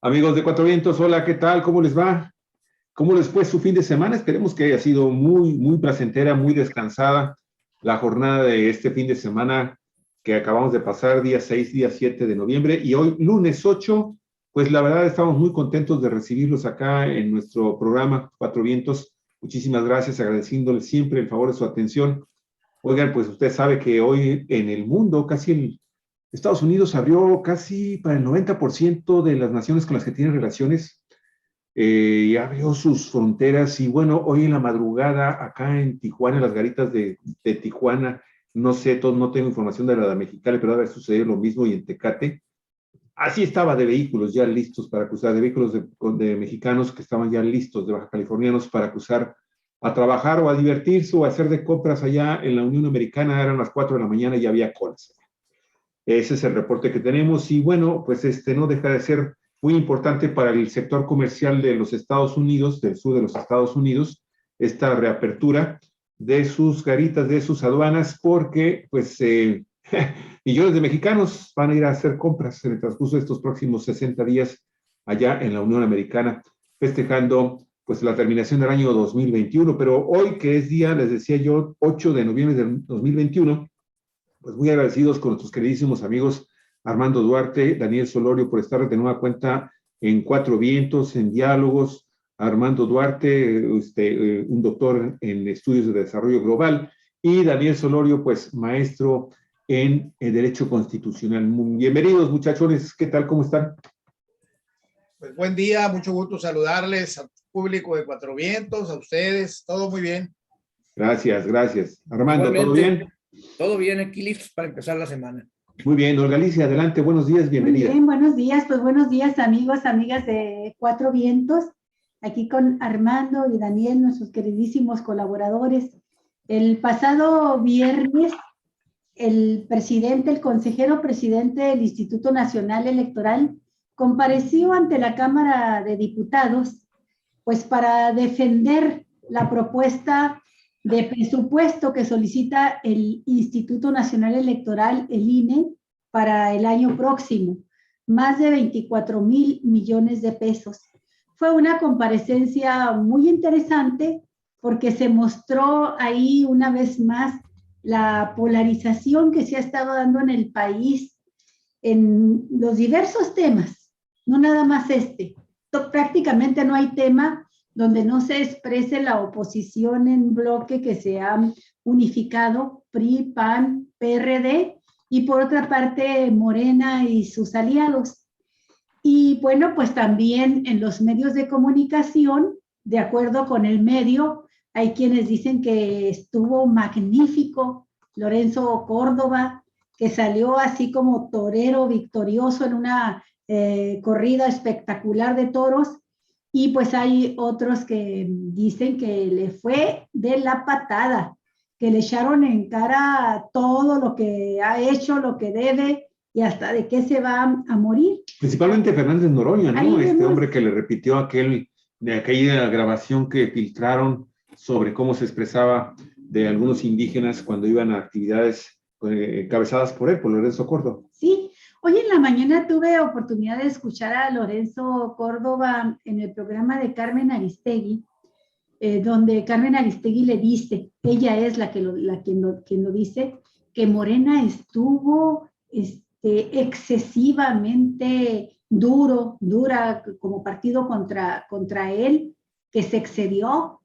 Amigos de Cuatro Vientos, hola, ¿qué tal? ¿Cómo les va? ¿Cómo les fue su fin de semana? Esperemos que haya sido muy placentera, muy descansada la jornada de este fin de semana que acabamos de pasar, día 6, día 7 de noviembre, y hoy, lunes 8, pues la verdad estamos muy contentos de recibirlos acá en nuestro programa Cuatro Vientos. Muchísimas gracias, agradeciéndoles siempre el favor de su atención. Oigan, pues usted sabe que hoy en el mundo, Estados Unidos abrió casi para el 90% de las naciones con las que tiene relaciones, y abrió sus fronteras. Y bueno, hoy en la madrugada, acá en Tijuana, en las garitas de Tijuana, no sé, no tengo información de la de Mexicali, pero debe suceder lo mismo, y en Tecate. Así estaba de vehículos ya listos para cruzar, de vehículos de mexicanos que estaban ya listos, de baja californianos, para cruzar a trabajar o a divertirse o a hacer de compras allá en la Unión Americana. Eran las 4 de la mañana y ya había colas. Ese es el reporte que tenemos. Y bueno, pues no deja de ser muy importante para el sector comercial de los Estados Unidos, del sur de los Estados Unidos, esta reapertura de sus garitas, de sus aduanas, porque pues millones de mexicanos van a ir a hacer compras en el transcurso de estos próximos 60 días allá en la Unión Americana, festejando pues la terminación del año 2021. Pero hoy, que es día, les decía yo, 8 de noviembre del 2021, pues muy agradecidos con nuestros queridísimos amigos Armando Duarte, Daniel Solorio, por estar de nueva cuenta en Cuatro Vientos, en Diálogos. Armando Duarte, un doctor en estudios de desarrollo global, y Daniel Solorio, pues maestro en Derecho Constitucional. Bienvenidos, muchachones, ¿qué tal? ¿Cómo están? Pues buen día, mucho gusto saludarles al público de Cuatro Vientos, a ustedes, todo muy bien. Gracias. Armando, igualmente, ¿todo bien? Todo bien, aquí listos para empezar la semana. Muy bien, Olga Alicia, adelante, buenos días, bienvenida. Muy bien, buenos días, pues buenos días, amigos, amigas de Cuatro Vientos, aquí con Armando y Daniel, nuestros queridísimos colaboradores. El pasado viernes, el consejero presidente del Instituto Nacional Electoral compareció ante la Cámara de Diputados, pues para defender la propuesta de presupuesto que solicita el Instituto Nacional Electoral, el INE, para el año próximo, más de 24,000 millones de pesos. Fue una comparecencia muy interesante porque se mostró ahí una vez más la polarización que se ha estado dando en el país en los diversos temas, no nada más prácticamente no hay tema donde no se exprese la oposición en bloque, que se ha unificado, PRI, PAN, PRD, y por otra parte Morena y sus aliados. Y bueno, pues también en los medios de comunicación, de acuerdo con el medio, hay quienes dicen que estuvo magnífico Lorenzo Córdoba, que salió así como torero victorioso en una corrida espectacular de toros. Y pues hay otros que dicen que le fue de la patada, que le echaron en cara todo lo que ha hecho, lo que debe y hasta de qué se va a morir. Principalmente Fernández Noroña, ¿no? Hombre que le repitió aquella grabación que filtraron sobre cómo se expresaba de algunos indígenas cuando iban a actividades encabezadas por él, por Lorenzo Córdoba. Sí. Hoy en la mañana tuve oportunidad de escuchar a Lorenzo Córdoba en el programa de Carmen Aristegui, donde Carmen Aristegui le dice, ella es quien lo dice, que Morena estuvo excesivamente dura como partido contra él, que se excedió.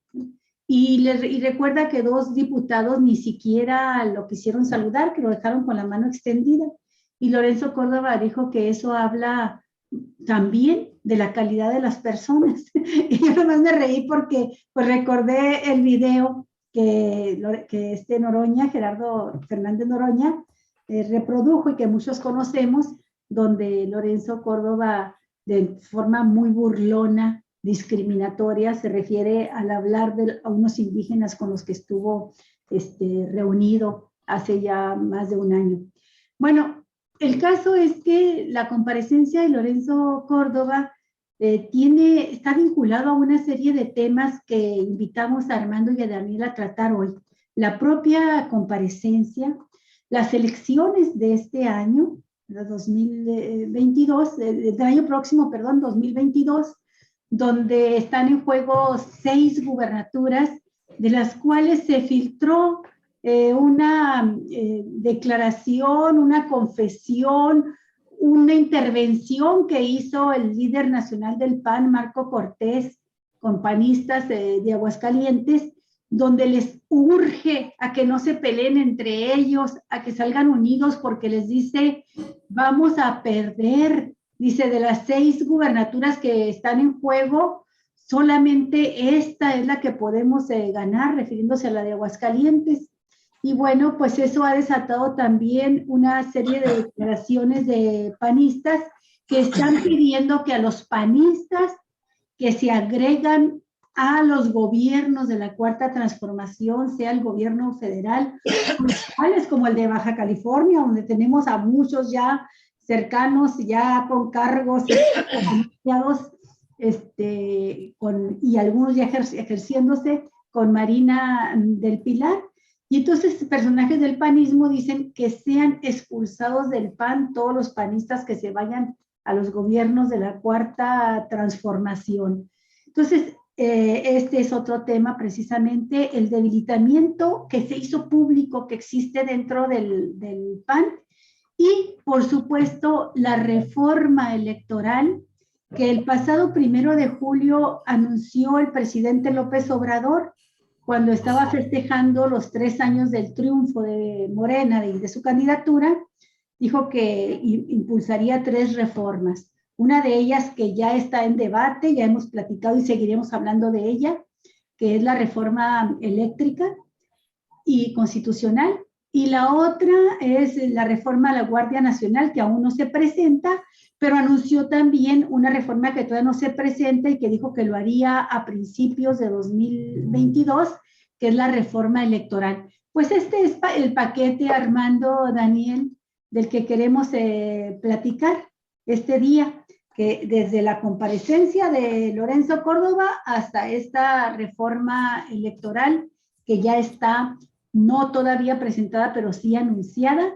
Y recuerda que 2 diputados ni siquiera lo quisieron saludar, que lo dejaron con la mano extendida. Y Lorenzo Córdoba dijo que eso habla también de la calidad de las personas. Y yo nomás me reí porque pues recordé el video que Noroña, Gerardo Fernández Noroña, reprodujo y que muchos conocemos, donde Lorenzo Córdoba, de forma muy burlona, discriminatoria, se refiere al hablar a unos indígenas con los que estuvo reunido hace ya más de un año. Bueno, el caso es que la comparecencia de Lorenzo Córdoba está vinculado a una serie de temas que invitamos a Armando y a Daniel a tratar hoy. La propia comparecencia, las elecciones de este año, de 2022, del año próximo, perdón, 2022, donde están en juego 6 gubernaturas, de las cuales se filtró una declaración, una confesión, una intervención que hizo el líder nacional del PAN, Marco Cortés, con panistas de Aguascalientes, donde les urge a que no se peleen entre ellos, a que salgan unidos, porque les dice, vamos a perder. Dice, de las 6 gubernaturas que están en juego, solamente esta es la que podemos ganar, refiriéndose a la de Aguascalientes. Y bueno, pues eso ha desatado también una serie de declaraciones de panistas que están pidiendo que a los panistas que se agregan a los gobiernos de la Cuarta Transformación, sea el gobierno federal, tales como el de Baja California, donde tenemos a muchos ya cercanos, ya con cargos anunciados, y algunos ya ejerciéndose con Marina del Pilar. Y entonces personajes del panismo dicen que sean expulsados del PAN todos los panistas que se vayan a los gobiernos de la Cuarta Transformación. Entonces, este es otro tema, precisamente, el debilitamiento que se hizo público que existe dentro del PAN y, por supuesto, la reforma electoral que el pasado 1 de julio anunció el presidente López Obrador cuando estaba festejando los 3 años del triunfo de Morena y de su candidatura. Dijo que impulsaría 3 reformas. Una de ellas que ya está en debate, ya hemos platicado y seguiremos hablando de ella, que es la reforma eléctrica y constitucional. Y la otra es la reforma a la Guardia Nacional, que aún no se presenta, pero anunció también una reforma que todavía no se presenta y que dijo que lo haría a principios de 2022, que es la reforma electoral. Pues este es el paquete, Armando, Daniel, del que queremos platicar este día, que desde la comparecencia de Lorenzo Córdoba hasta esta reforma electoral que ya está no todavía presentada, pero sí anunciada,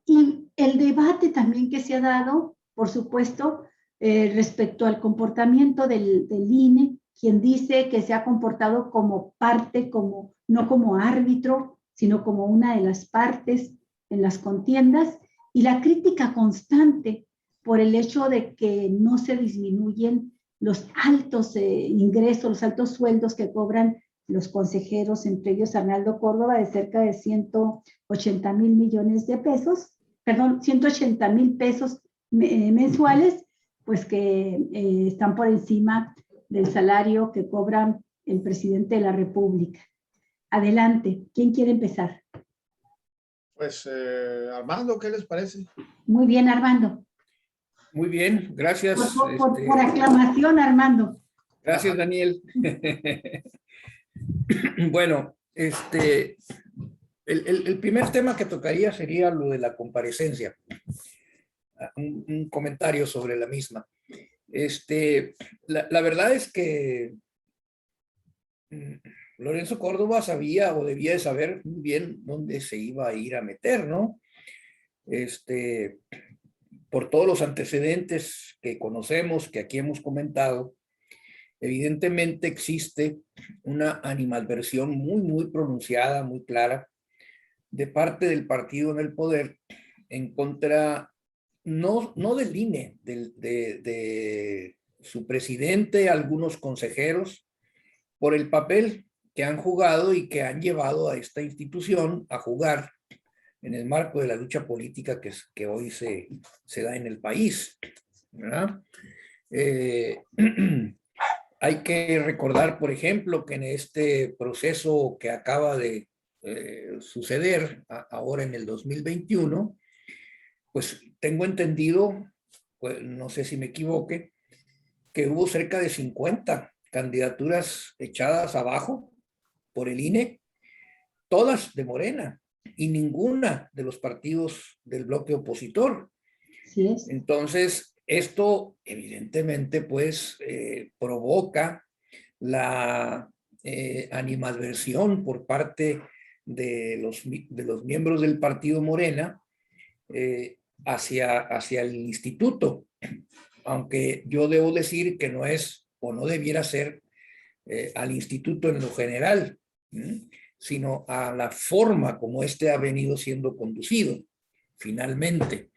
y el debate también que se ha dado, por supuesto, respecto al comportamiento del INE, quien dice que se ha comportado como parte, no como árbitro, sino como una de las partes en las contiendas, y la crítica constante por el hecho de que no se disminuyen los altos ingresos, los altos sueldos que cobran los consejeros, entre ellos Arnaldo Córdoba, de cerca de 180,000 millones de pesos, perdón, 180,000 pesos mensuales, pues que están por encima del salario que cobra el presidente de la República. Adelante, ¿quién quiere empezar? Pues Armando, ¿qué les parece? Muy bien, Armando. Muy bien, gracias. Por aclamación, Armando. Gracias, Daniel. Bueno, el primer tema que tocaría sería lo de la comparecencia. Un comentario sobre la misma. La verdad es que Lorenzo Córdoba sabía o debía de saber muy bien dónde se iba a ir a meter, ¿no? Por todos los antecedentes que conocemos, que aquí hemos comentado, evidentemente existe una animadversión muy, muy pronunciada, muy clara, de parte del partido en el poder en contra, no del INE, de su presidente, algunos consejeros, por el papel que han jugado y que han llevado a esta institución a jugar en el marco de la lucha política que hoy se da en el país, ¿verdad? Hay que recordar, por ejemplo, que en este proceso que acaba de suceder ahora en el 2021, pues tengo entendido, pues, no sé si me equivoque, que hubo cerca de 50 candidaturas echadas abajo por el INE, todas de Morena y ninguna de los partidos del bloque opositor. Sí es. Entonces, esto evidentemente pues provoca la animadversión por parte de los miembros del partido Morena hacia el instituto, aunque yo debo decir que no es o no debiera ser al instituto en lo general, sino a la forma como este ha venido siendo conducido, finalmente.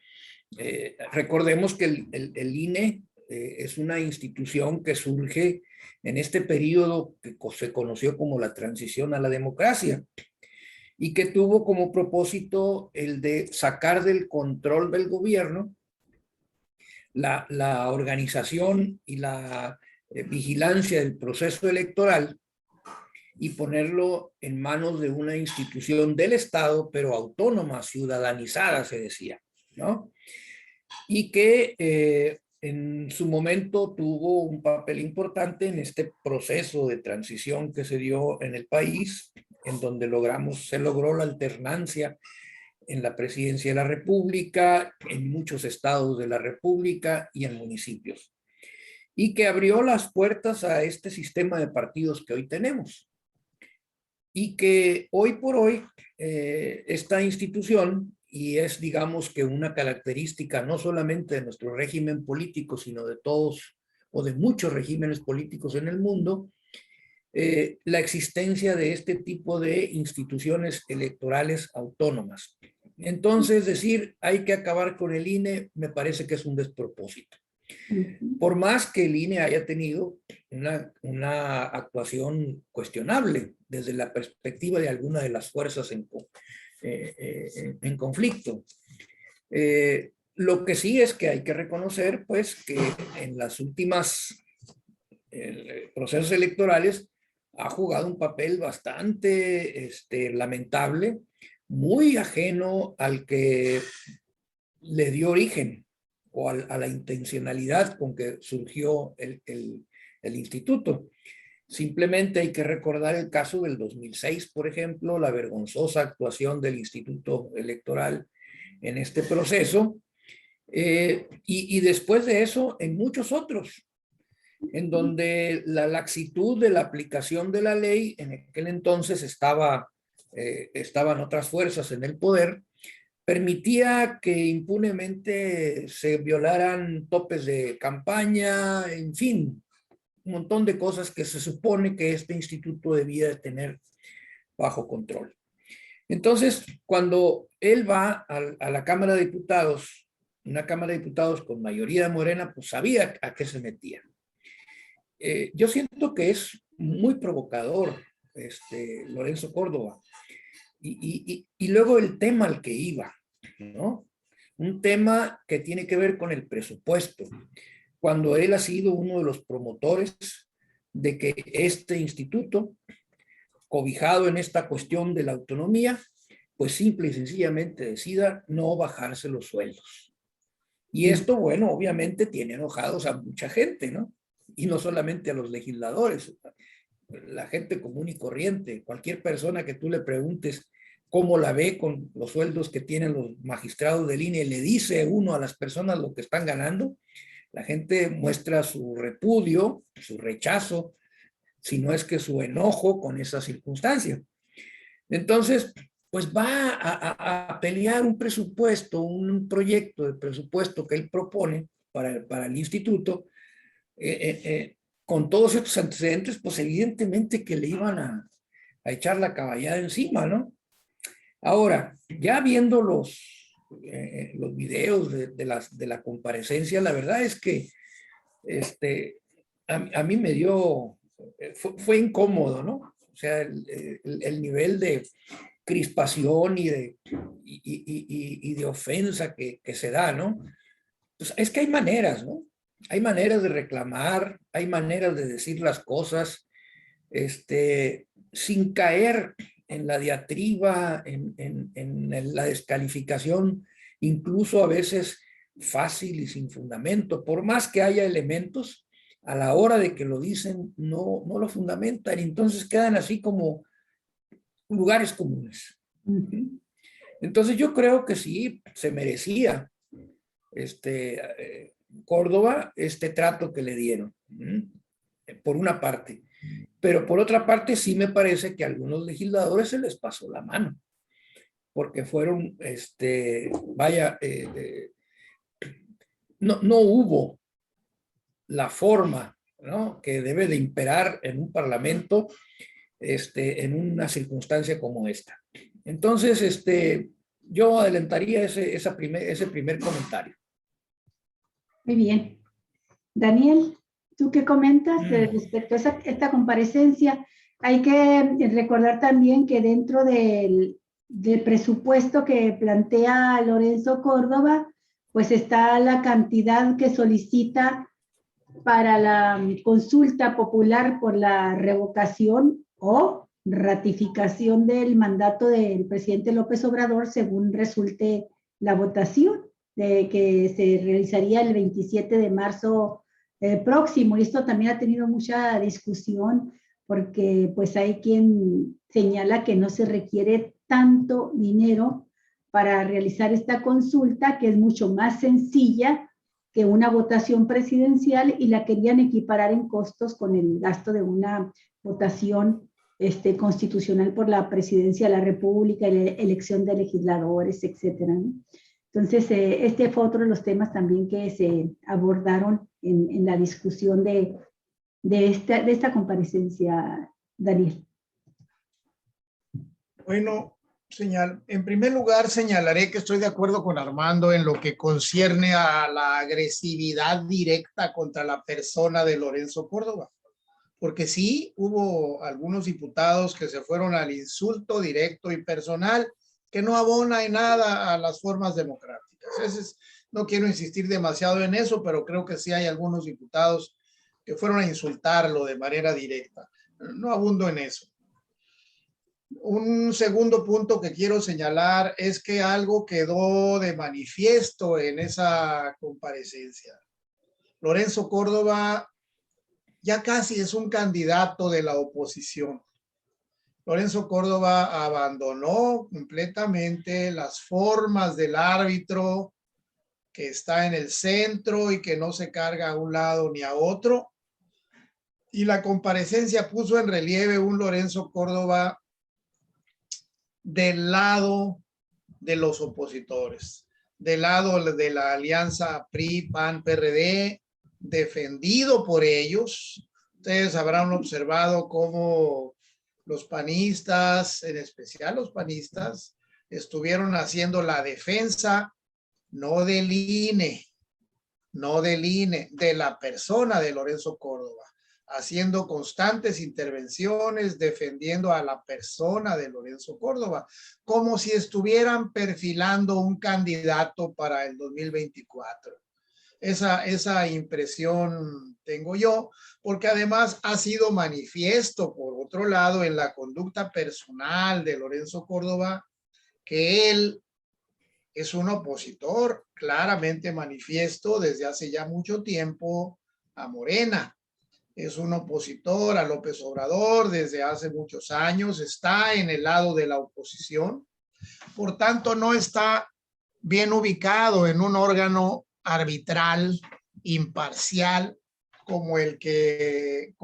Recordemos que el INE es una institución que surge en este periodo que se conoció como la transición a la democracia y que tuvo como propósito el de sacar del control del gobierno la organización y la vigilancia del proceso electoral y ponerlo en manos de una institución del Estado, pero autónoma, ciudadanizada, se decía, ¿no? Y que en su momento tuvo un papel importante en este proceso de transición que se dio en el país, en donde se logró la alternancia en la presidencia de la República, en muchos estados de la República y en municipios. Y que abrió las puertas a este sistema de partidos que hoy tenemos. Y que hoy por hoy esta institución, y es digamos que una característica no solamente de nuestro régimen político, sino de todos o de muchos regímenes políticos en el mundo, la existencia de este tipo de instituciones electorales autónomas. Entonces, decir hay que acabar con el INE me parece que es un despropósito. Por más que el INE haya tenido una actuación cuestionable desde la perspectiva de alguna de las fuerzas en conflicto. Lo que sí es que hay que reconocer, pues, que en las últimas procesos electorales ha jugado un papel bastante lamentable, muy ajeno al que le dio origen o a la intencionalidad con que surgió el instituto. Simplemente hay que recordar el caso del 2006, por ejemplo, la vergonzosa actuación del Instituto Electoral en este proceso, y después de eso en muchos otros, en donde la laxitud de la aplicación de la ley, en aquel entonces estaban otras fuerzas en el poder, permitía que impunemente se violaran topes de campaña, en fin, un montón de cosas que se supone que este instituto debía de tener bajo control. Entonces, cuando él va a la Cámara de Diputados, una Cámara de Diputados con mayoría morena, pues sabía a qué se metía. Yo siento que es muy provocador Lorenzo Córdoba. Y luego el tema al que iba, ¿no? Un tema que tiene que ver con el presupuesto, cuando él ha sido uno de los promotores de que este instituto, cobijado en esta cuestión de la autonomía, pues simple y sencillamente decida no bajarse los sueldos. Y esto, bueno, obviamente tiene enojados a mucha gente, ¿no? Y no solamente a los legisladores, la gente común y corriente, cualquier persona que tú le preguntes cómo la ve con los sueldos que tienen los magistrados del INE, le dice uno a las personas lo que están ganando, la gente muestra su repudio, su rechazo, si no es que su enojo con esa circunstancia. Entonces, pues va a pelear un presupuesto, un proyecto de presupuesto que él propone para el instituto, con todos estos antecedentes, pues evidentemente que le iban a echar la caballada encima, ¿no? Ahora, ya viendo los videos de la comparecencia, la verdad es que a mí me dio, fue incómodo, ¿no? O sea, el nivel de crispación y de ofensa que se da, ¿no? Pues es que hay maneras, ¿no? Hay maneras de reclamar, hay maneras de decir las cosas, sin caer en la diatriba, en la descalificación, incluso a veces fácil y sin fundamento. Por más que haya elementos, a la hora de que lo dicen, no lo fundamentan, y entonces quedan así como lugares comunes. Entonces yo creo que sí, se merecía Córdoba este trato que le dieron, por una parte. Pero por otra parte sí me parece que a algunos legisladores se les pasó la mano. porque fueron, no hubo la forma, ¿no?, que debe de imperar en un parlamento en una circunstancia como esta. Entonces, yo adelantaría ese primer comentario. Muy bien. Daniel, ¿tú qué comentas respecto a esta comparecencia? Hay que recordar también que dentro del presupuesto que plantea Lorenzo Córdoba, pues está la cantidad que solicita para la consulta popular por la revocación o ratificación del mandato del presidente López Obrador según resulte la votación de que se realizaría el 27 de marzo próximo. Y esto también ha tenido mucha discusión porque pues hay quien señala que no se requiere tanto dinero para realizar esta consulta, que es mucho más sencilla que una votación presidencial, y la querían equiparar en costos con el gasto de una votación constitucional por la presidencia de la República, la elección de legisladores, etcétera, ¿no? Entonces, este fue otro de los temas también que se abordaron en la discusión de esta comparecencia, Daniel. Bueno, en primer lugar señalaré que estoy de acuerdo con Armando en lo que concierne a la agresividad directa contra la persona de Lorenzo Córdoba, porque sí hubo algunos diputados que se fueron al insulto directo y personal que no abona en nada a las formas democráticas. No quiero insistir demasiado en eso, pero creo que sí hay algunos diputados que fueron a insultarlo de manera directa. No abundo en eso. Un segundo punto que quiero señalar es que algo quedó de manifiesto en esa comparecencia. Lorenzo Córdoba ya casi es un candidato de la oposición. Lorenzo Córdoba abandonó completamente las formas del árbitro que está en el centro y que no se carga a un lado ni a otro. Y la comparecencia puso en relieve un Lorenzo Córdoba del lado de los opositores, del lado de la alianza PRI, PAN, PRD, defendido por ellos. Ustedes habrán observado cómo los panistas, en especial los panistas, estuvieron haciendo la defensa, no del INE, de la persona de Lorenzo Córdoba, haciendo constantes intervenciones, defendiendo a la persona de Lorenzo Córdoba, como si estuvieran perfilando un candidato para el 2024. Esa impresión tengo yo, porque además ha sido manifiesto, por otro lado, en la conducta personal de Lorenzo Córdoba, que él es un opositor claramente manifiesto desde hace ya mucho tiempo a Morena. Es un opositor a López Obrador desde hace muchos años, está en el lado de la oposición, por tanto no está bien ubicado en un órgano arbitral, imparcial, como el que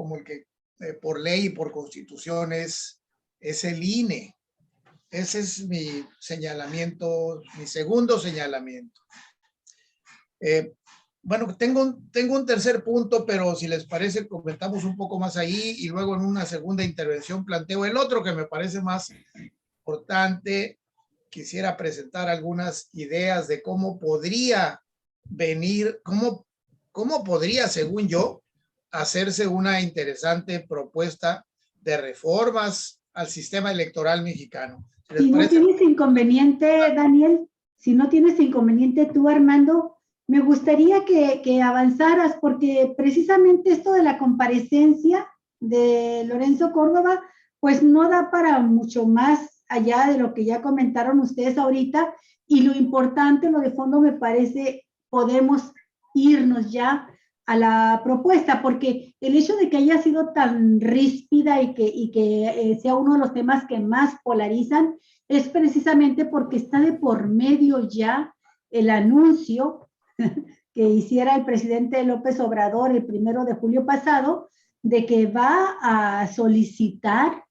por ley y por constitución es el INE. Ese es mi señalamiento, mi segundo señalamiento. Bueno, tengo un tercer punto, pero si les parece comentamos un poco más ahí y luego en una segunda intervención planteo el otro que me parece más importante. Quisiera presentar algunas ideas de cómo podría venir, cómo podría, según yo, hacerse una interesante propuesta de reformas al sistema electoral mexicano. Si no tienes inconveniente, Daniel, si no tienes inconveniente tú, Armando, me gustaría que avanzaras, porque precisamente esto de la comparecencia de Lorenzo Córdoba, pues no da para mucho más allá de lo que ya comentaron ustedes ahorita, y lo importante, lo de fondo me parece, podemos irnos ya a la propuesta, porque el hecho de que haya sido tan ríspida y que sea uno de los temas que más polarizan, es precisamente porque está de por medio ya el anuncio que hiciera el presidente López Obrador el 1 de julio pasado, de que va a solicitar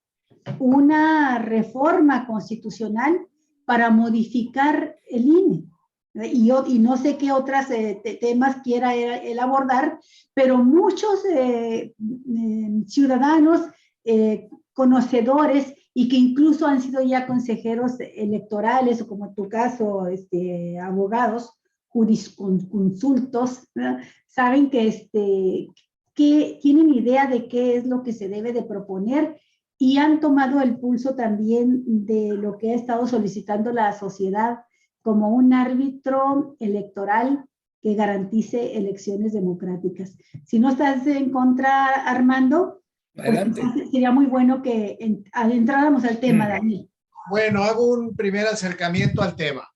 una reforma constitucional para modificar el INE. Y no sé qué otros temas quiera él abordar, pero muchos ciudadanos conocedores y que incluso han sido ya consejeros electorales o como en tu caso, abogados, jurisconsultos, ¿verdad? Saben que tienen idea de qué es lo que se debe de proponer y han tomado el pulso también de lo que ha estado solicitando la sociedad como un árbitro electoral que garantice elecciones democráticas. Si no estás en contra, Armando, Adelante. pues sería muy bueno que entráramos al tema, Daniel. Bueno, hago un primer acercamiento al tema.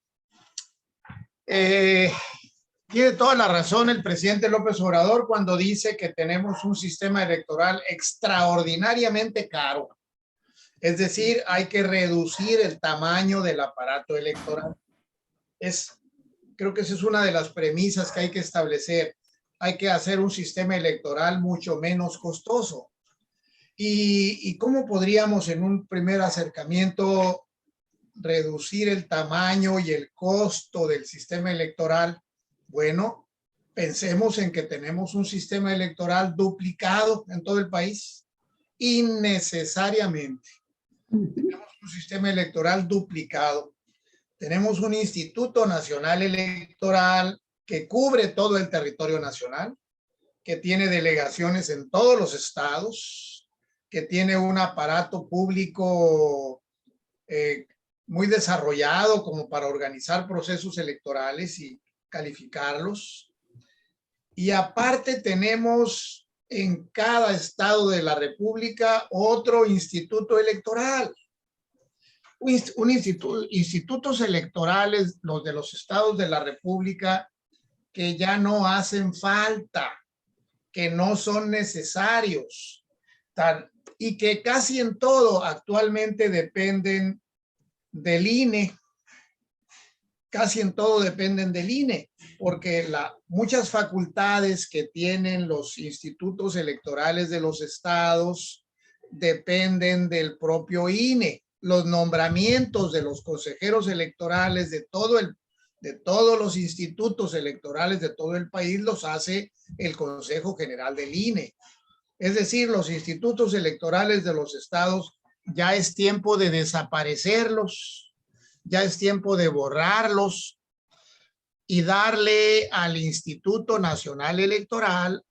Tiene toda la razón el presidente López Obrador cuando dice que tenemos un sistema electoral extraordinariamente caro. Es decir, hay que reducir el tamaño del aparato electoral. Creo que esa es una de las premisas que hay que establecer. Hay que hacer un sistema electoral mucho menos costoso. ¿Y cómo podríamos en un primer acercamiento reducir el tamaño y el costo del sistema electoral? Bueno, pensemos en que tenemos un sistema electoral duplicado en todo el país, innecesariamente. Tenemos un sistema electoral duplicado. Tenemos un Instituto Nacional Electoral que cubre todo el territorio nacional, que tiene delegaciones en todos los estados, que tiene un aparato público muy desarrollado como para organizar procesos electorales y calificarlos. Y aparte tenemos en cada estado de la República otro instituto electoral. Institutos electorales, los de los estados de la República, que ya no hacen falta, que no son necesarios, y que casi en todo actualmente dependen del INE. Casi en todo dependen del INE, porque muchas facultades que tienen los institutos electorales de los estados dependen del propio INE. Los nombramientos de los consejeros electorales de todos los institutos electorales de todo el país los hace el Consejo General del INE. Es decir, los institutos electorales de los estados ya es tiempo de desaparecerlos, ya es tiempo de borrarlos y darle al Instituto Nacional Electoral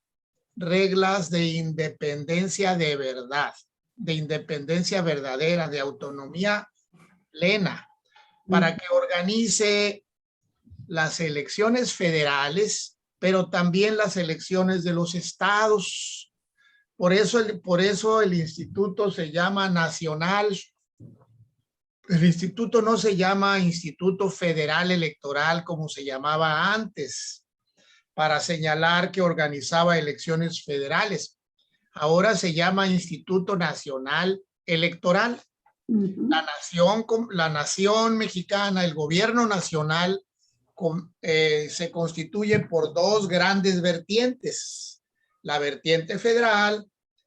reglas de independencia de verdad, de independencia verdadera, de autonomía plena, para que organice las elecciones federales, pero también las elecciones de los estados. Por eso el instituto se llama nacional. El instituto no se llama Instituto Federal Electoral como se llamaba antes, para señalar que organizaba elecciones federales. Ahora se llama Instituto Nacional Electoral. La nación mexicana, el gobierno nacional, se constituye por dos grandes vertientes: la vertiente federal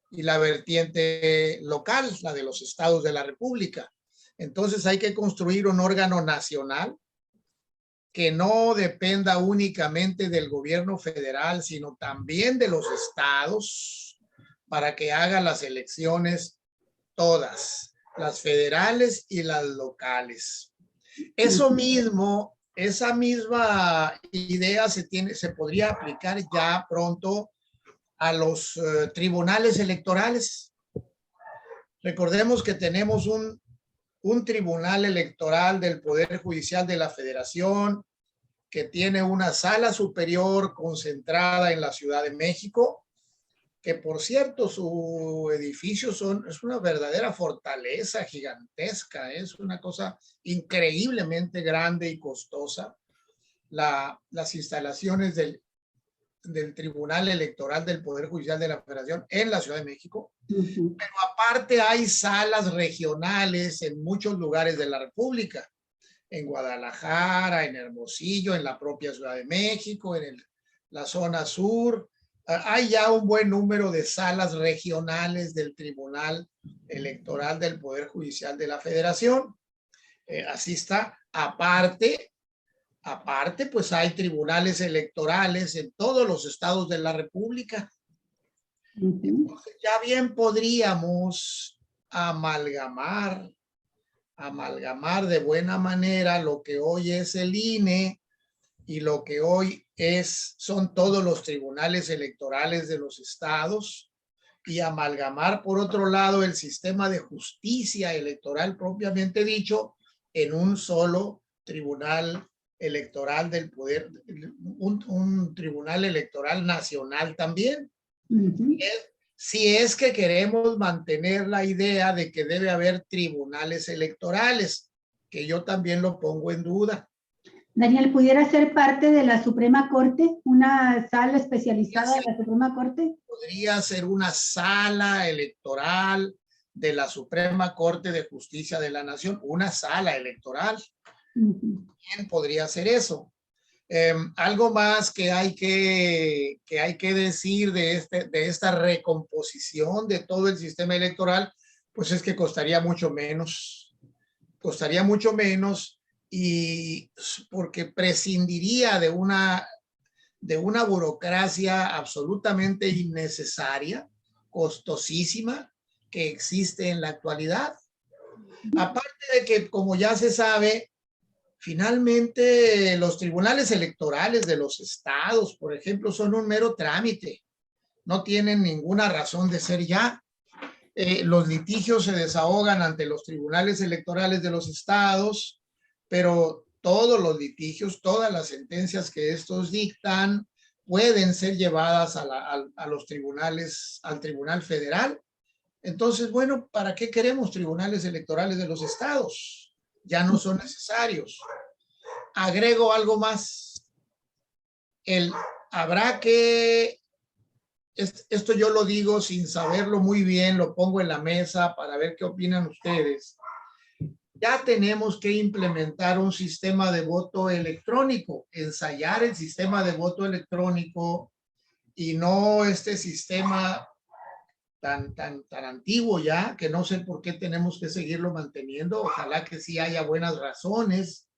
y la vertiente local, la de los estados de la República. Entonces hay que construir un órgano nacional que no dependa únicamente del gobierno federal, sino también de los estados, para que haga las elecciones todas, las federales y las locales. Esa misma idea se podría aplicar ya pronto a los tribunales electorales. Recordemos que tenemos un tribunal electoral del Poder Judicial de la Federación que tiene una sala superior concentrada en la Ciudad de México, que por cierto su edificio es una verdadera fortaleza gigantesca, es una cosa increíblemente grande y costosa. Las instalaciones del Tribunal Electoral del Poder Judicial de la Federación en la Ciudad de México. Pero aparte hay salas regionales en muchos lugares de la República, en Guadalajara, en Hermosillo, en la propia Ciudad de México, en la zona sur. Hay ya un buen número de salas regionales del Tribunal Electoral del Poder Judicial de la Federación. Así está. Aparte, pues hay tribunales electorales en todos los estados de la República. Entonces, ya bien podríamos amalgamar de buena manera lo que hoy es el INE y lo que hoy son todos los tribunales electorales de los estados, y amalgamar por otro lado el sistema de justicia electoral propiamente dicho en un solo tribunal electoral del poder, un tribunal electoral nacional también. Si es que queremos mantener la idea de que debe haber tribunales electorales, que yo también lo pongo en duda. Daniel, ¿pudiera ser parte de la Suprema Corte? ¿Una sala especializada de la Suprema Corte? Podría ser una sala electoral de la Suprema Corte de Justicia de la Nación, una sala electoral. ¿Quién podría hacer eso? Algo más que hay que decir de esta recomposición de todo el sistema electoral, pues es que costaría mucho menos. Costaría mucho menos, y porque prescindiría de una burocracia absolutamente innecesaria, costosísima, que existe en la actualidad. Aparte de que, como ya se sabe, finalmente los tribunales electorales de los estados, por ejemplo, son un mero trámite. No tienen ninguna razón de ser ya. Los litigios se desahogan ante los tribunales electorales de los estados, pero todos los litigios, todas las sentencias que estos dictan pueden ser llevadas a los tribunales, al Tribunal Federal. Entonces, bueno, ¿para qué queremos tribunales electorales de los estados? Ya no son necesarios. Agrego algo más. Habrá que, esto yo lo digo sin saberlo muy bien, lo pongo en la mesa para ver qué opinan ustedes. Ya tenemos que implementar un sistema de voto electrónico, ensayar el sistema de voto electrónico, y no este sistema tan antiguo ya, que no sé por qué tenemos que seguirlo manteniendo. Ojalá que sí haya buenas razones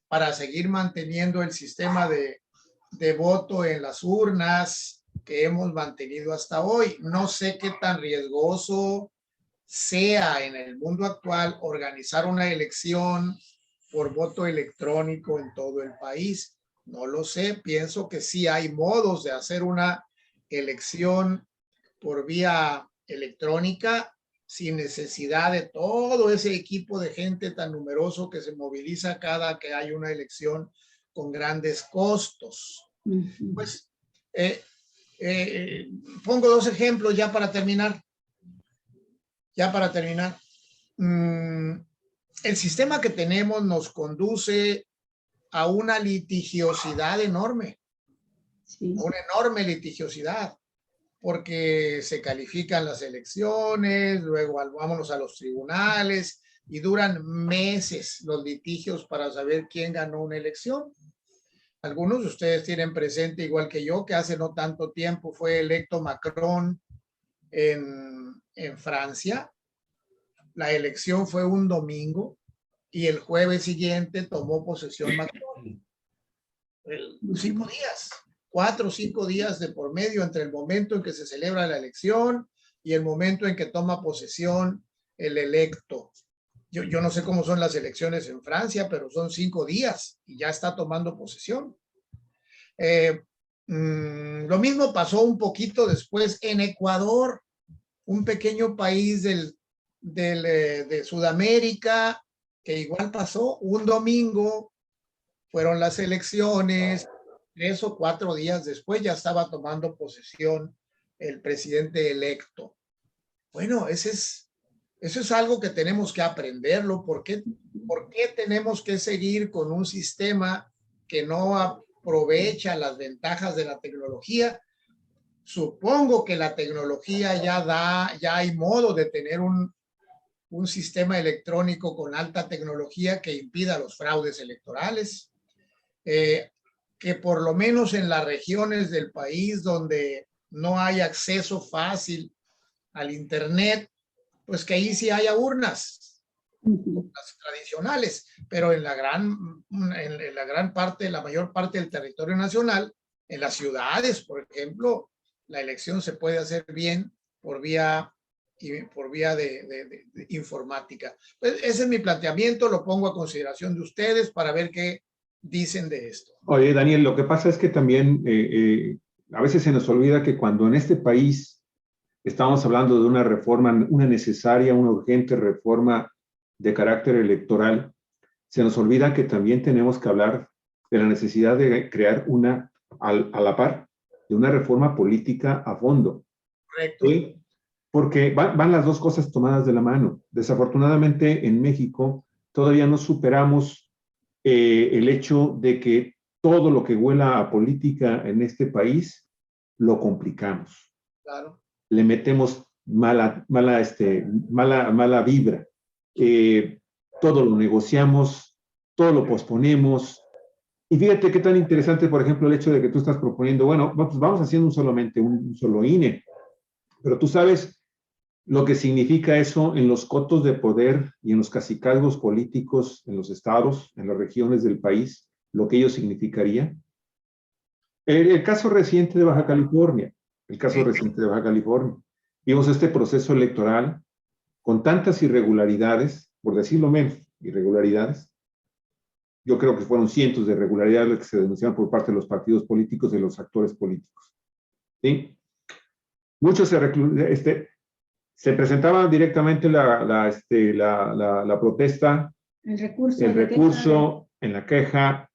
para seguir manteniendo el sistema de voto en las urnas que hemos mantenido hasta hoy. No sé qué tan riesgoso sea en el mundo actual organizar una elección por voto electrónico en todo el país. No lo sé, pienso que sí hay modos de hacer una elección por vía electrónica sin necesidad de todo ese equipo de gente tan numeroso que se moviliza cada que hay una elección con grandes costos. Pues pongo dos ejemplos ya para terminar. El sistema que tenemos nos conduce a una litigiosidad enorme, una enorme litigiosidad, porque se califican las elecciones, luego vámonos a los tribunales y duran meses los litigios para saber quién ganó una elección. Algunos de ustedes tienen presente, igual que yo, que hace no tanto tiempo fue electo Macron en Francia. La elección fue un domingo y el jueves siguiente tomó posesión Macron. 5 días, 4 o 5 días de por medio entre el momento en que se celebra la elección y el momento en que toma posesión el electo. Yo no sé cómo son las elecciones en Francia, pero son 5 días y ya está tomando posesión. Lo mismo pasó un poquito después en Ecuador, un pequeño país de Sudamérica, que igual pasó un domingo, fueron las elecciones, 3 o 4 días después ya estaba tomando posesión el presidente electo. Bueno, eso es algo que tenemos que aprenderlo. ¿Por qué tenemos que seguir con un sistema que no aprovecha las ventajas de la tecnología? Supongo que la tecnología ya hay modo de tener un sistema electrónico con alta tecnología que impida los fraudes electorales, que por lo menos en las regiones del país donde no hay acceso fácil al internet, pues que ahí sí haya urnas, las tradicionales, pero en la gran parte, la mayor parte del territorio nacional, en las ciudades, por ejemplo, la elección se puede hacer bien por vía de informática. Pues ese es mi planteamiento, lo pongo a consideración de ustedes para ver qué dicen de esto. Oye, Daniel, lo que pasa es que también a veces se nos olvida que cuando en este país estamos hablando de una reforma, una necesaria, una urgente reforma de carácter electoral, se nos olvida que también tenemos que hablar de la necesidad de crear a la par, de una reforma política a fondo. Correcto. ¿Sí? Porque van las dos cosas tomadas de la mano. Desafortunadamente en México todavía no superamos el hecho de que todo lo que huela a política en este país lo complicamos. Claro. Le metemos mala vibra. Todo lo negociamos, todo lo posponemos. Y fíjate qué tan interesante, por ejemplo, el hecho de que tú estás proponiendo, bueno, pues vamos haciendo un solo INE, pero tú sabes lo que significa eso en los cotos de poder y en los cacicazgos políticos en los estados, en las regiones del país, lo que ello significaría. El caso reciente de Baja California, vimos este proceso electoral con tantas irregularidades, por decirlo menos, irregularidades. Yo creo que fueron cientos de irregularidades que se denunciaron por parte de los partidos políticos y de los actores políticos. ¿Sí? Muchos se presentaba directamente la protesta, el recurso en la queja,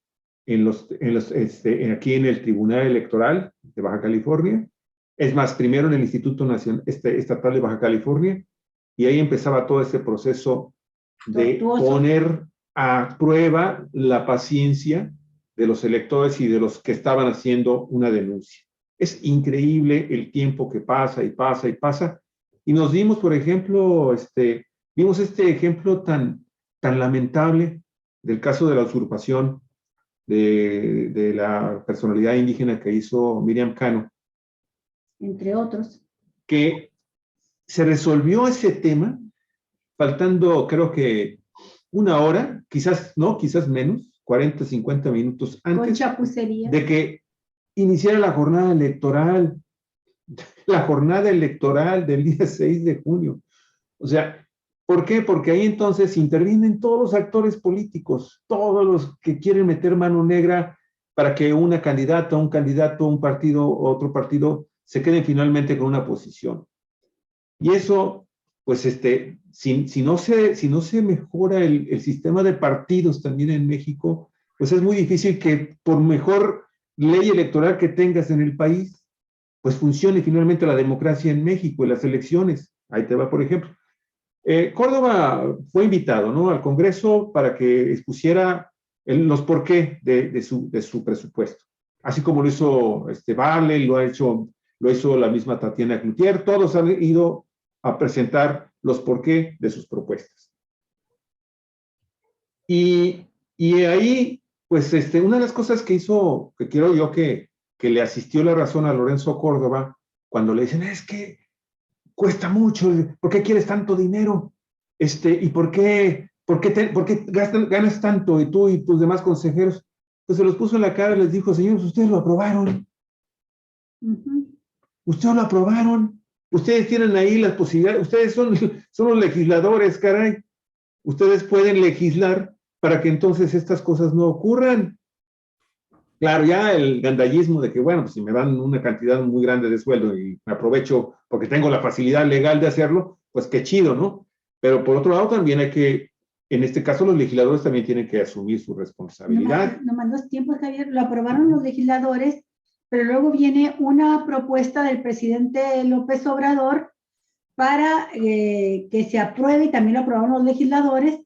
aquí en el Tribunal Electoral de Baja California. Es más, primero en el Instituto Nacional, Estatal de Baja California, y ahí empezaba todo ese proceso de poner a prueba la paciencia de los electores y de los que estaban haciendo una denuncia. Es increíble el tiempo que pasa y pasa y pasa. Y nos dimos, por ejemplo, vimos este ejemplo tan lamentable del caso de la usurpación de la personalidad indígena que hizo Miriam Cano. Entre otros. Que se resolvió ese tema faltando, creo que una hora, quizás menos, 40, 50 minutos antes de que iniciara la jornada electoral del día 6 de junio. O sea, ¿por qué? Porque ahí entonces intervienen todos los actores políticos, todos los que quieren meter mano negra para que una candidata, un candidato, un partido, otro partido, se queden finalmente con una posición. Y eso, pues, si no se mejora el sistema de partidos también en México, pues es muy difícil que por mejor ley electoral que tengas en el país, pues funcione finalmente la democracia en México y las elecciones. Ahí te va, por ejemplo. Córdoba fue invitado, ¿no?, al Congreso para que expusiera los porqué de su presupuesto. Así como lo hizo Vale, lo hizo la misma Tatiana Cloutier, todos han ido a presentar los porqué de sus propuestas. Y ahí, pues, una de las cosas que hizo, que quiero yo que le asistió la razón a Lorenzo Córdoba, cuando le dicen, es que cuesta mucho, ¿por qué quieres tanto dinero? ¿Y por qué ganas tanto? Y tú y tus demás consejeros, pues se los puso en la cara y les dijo, señores, ustedes lo aprobaron. Ustedes lo aprobaron. Ustedes tienen ahí las posibilidades. Ustedes son los legisladores, caray. Ustedes pueden legislar para que entonces estas cosas no ocurran. Claro, ya el gandallismo de que, bueno, pues si me dan una cantidad muy grande de sueldo y me aprovecho porque tengo la facilidad legal de hacerlo, pues qué chido, ¿no? Pero por otro lado también hay que, en este caso los legisladores también tienen que asumir su responsabilidad. No mandos tiempos, Javier, lo aprobaron los legisladores, pero luego viene una propuesta del presidente López Obrador para que se apruebe, y también lo aprobaron los legisladores,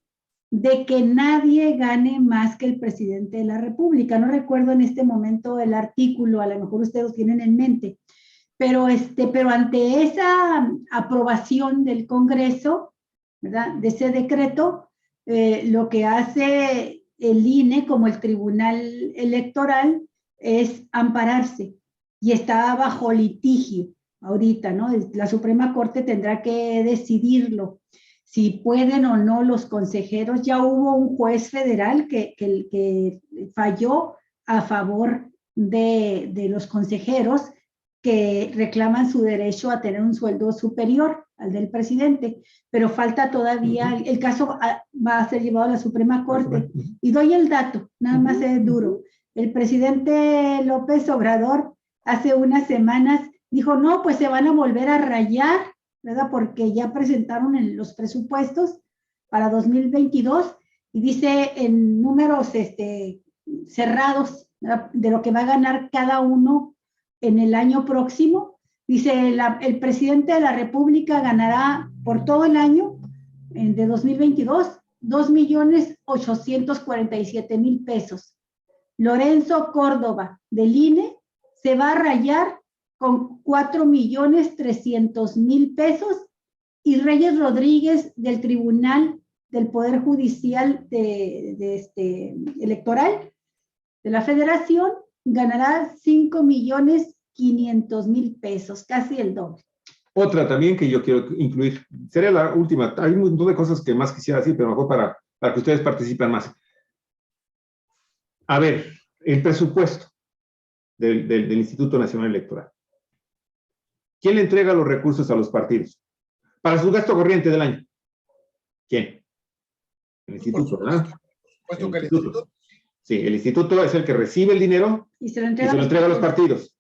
de que nadie gane más que el presidente de la República. No recuerdo en este momento el artículo, a lo mejor ustedes lo tienen en mente, pero ante esa aprobación del Congreso, ¿verdad?, de ese decreto, lo que hace el INE como el Tribunal Electoral es ampararse, y está bajo litigio ahorita, ¿no? La Suprema Corte tendrá que decidirlo. si pueden o no los consejeros. Ya hubo un juez federal que falló a favor de los consejeros que reclaman su derecho a tener un sueldo superior al del presidente, pero falta todavía, el caso va a ser llevado a la Suprema Corte. Y doy el dato, nada más es duro. El presidente López Obrador hace unas semanas dijo, no, pues se van a volver a rayar, ¿verdad? Porque ya presentaron los presupuestos para 2022 y dice en números cerrados, ¿verdad?, de lo que va a ganar cada uno en el año próximo. Dice, el presidente de la República ganará por todo el año de 2022 $2,847,000 pesos. Lorenzo Córdoba del INE se va a rayar con $4,300,000 pesos, y Reyes Rodríguez del Tribunal del Poder Judicial electoral de la Federación ganará $5,500,000 pesos, casi el doble. Otra también que yo quiero incluir, sería la última. Hay un montón de cosas que más quisiera decir, pero mejor para que ustedes participen más. A ver, el presupuesto del Instituto Nacional Electoral. ¿Quién le entrega los recursos a los partidos para su gasto corriente del año? ¿Quién? El instituto, ¿verdad? Puesto que el instituto. Sí, el instituto es el que recibe el dinero y se lo entrega a los partidos.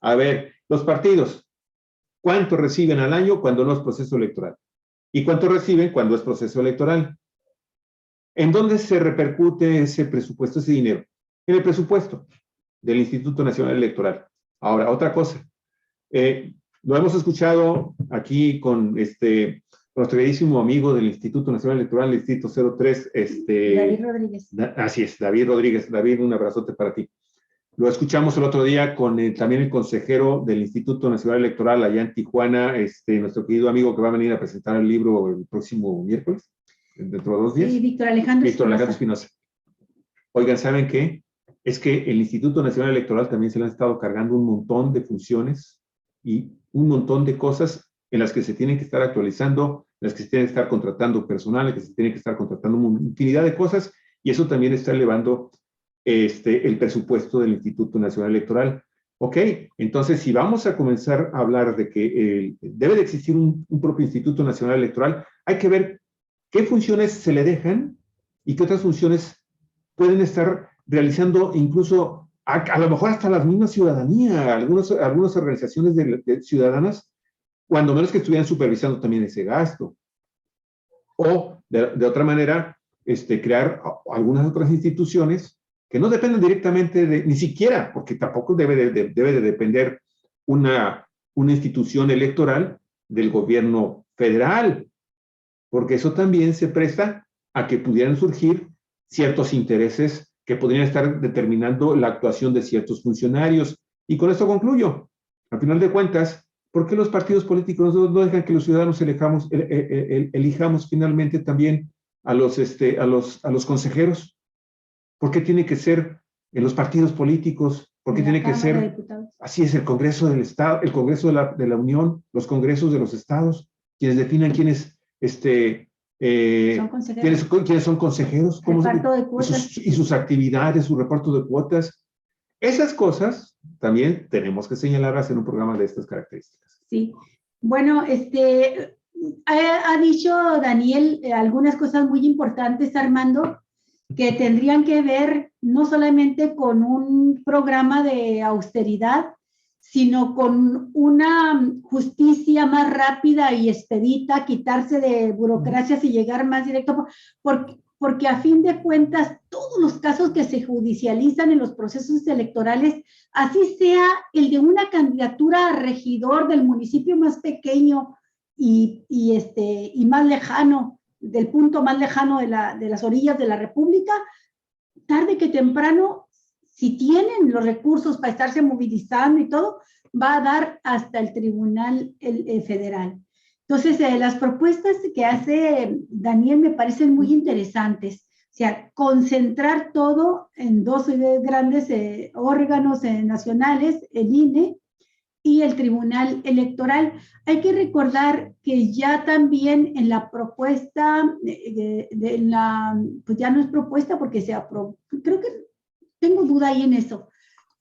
A ver, los partidos, ¿cuánto reciben al año cuando no es proceso electoral? ¿Y cuánto reciben cuando es proceso electoral? ¿En dónde se repercute ese presupuesto, ese dinero? En el presupuesto del Instituto Nacional Electoral. Ahora, otra cosa. Lo hemos escuchado aquí con nuestro queridísimo amigo del Instituto Nacional Electoral, el Distrito 03, David Rodríguez. Así es, David Rodríguez. David, un abrazote para ti. Lo escuchamos el otro día con también el consejero del Instituto Nacional Electoral allá en Tijuana, nuestro querido amigo que va a venir a presentar el libro el próximo miércoles, dentro de 2 días. Sí, Víctor Alejandro Espinosa. Oigan, ¿saben qué? Es que el Instituto Nacional Electoral también se le han estado cargando un montón de funciones y un montón de cosas en las que se tienen que estar actualizando, en las que se tienen que estar contratando personal, en las que se tienen que estar contratando una infinidad de cosas, y eso también está elevando el presupuesto del Instituto Nacional Electoral. Ok, entonces si vamos a comenzar a hablar de que debe de existir un propio Instituto Nacional Electoral, hay que ver qué funciones se le dejan y qué otras funciones pueden estar realizando incluso a lo mejor hasta la misma ciudadanía, algunas organizaciones de ciudadanas, cuando menos que estuvieran supervisando también ese gasto. O, de otra manera, crear algunas otras instituciones que no dependen directamente ni siquiera, porque tampoco debe de depender una institución electoral del gobierno federal, porque eso también se presta a que pudieran surgir ciertos intereses que podrían estar determinando la actuación de ciertos funcionarios. Y con esto concluyo. Al final de cuentas, ¿por qué los partidos políticos no dejan que los ciudadanos elijamos finalmente también a los consejeros? ¿Por qué tiene que ser en los partidos políticos? ¿Por qué tiene que ser? Así es, el Congreso del Estado, el Congreso de la Unión, los congresos de los estados, quienes definan quiénes ¿quiénes son consejeros? Reparto de cuotas. Y sus actividades, su reparto de cuotas. Esas cosas también tenemos que señalarlas en un programa de estas características. Sí. Bueno, ha dicho Daniel algunas cosas muy importantes, Armando, que tendrían que ver no solamente con un programa de austeridad, sino con una justicia más rápida y expedita, quitarse de burocracias y llegar más directo, porque a fin de cuentas todos los casos que se judicializan en los procesos electorales, así sea el de una candidatura a regidor del municipio más pequeño y más lejano, del punto más lejano de las orillas de la República, tarde que temprano, si tienen los recursos para estarse movilizando y todo, va a dar hasta el Tribunal Federal. Entonces, las propuestas que hace Daniel me parecen muy interesantes. O sea, concentrar todo en 2 grandes órganos nacionales, el INE y el Tribunal Electoral. Hay que recordar que ya también en la propuesta, pues ya no es propuesta porque se aprobó, creo que tengo duda ahí en eso.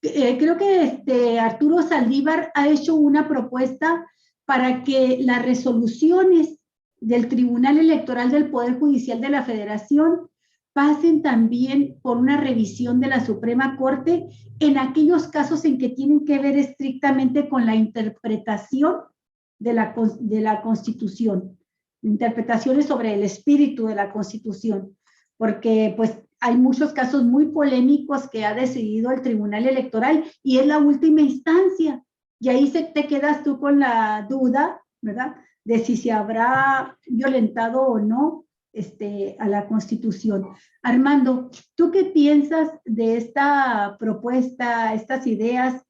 Creo que Arturo Saldívar ha hecho una propuesta para que las resoluciones del Tribunal Electoral del Poder Judicial de la Federación pasen también por una revisión de la Suprema Corte en aquellos casos en que tienen que ver estrictamente con la interpretación de la Constitución, interpretaciones sobre el espíritu de la Constitución, porque pues hay muchos casos muy polémicos que ha decidido el Tribunal Electoral y es la última instancia. Y ahí te quedas tú con la duda, ¿verdad?, de si se habrá violentado o no a la Constitución. Armando, ¿tú qué piensas de esta propuesta, estas ideas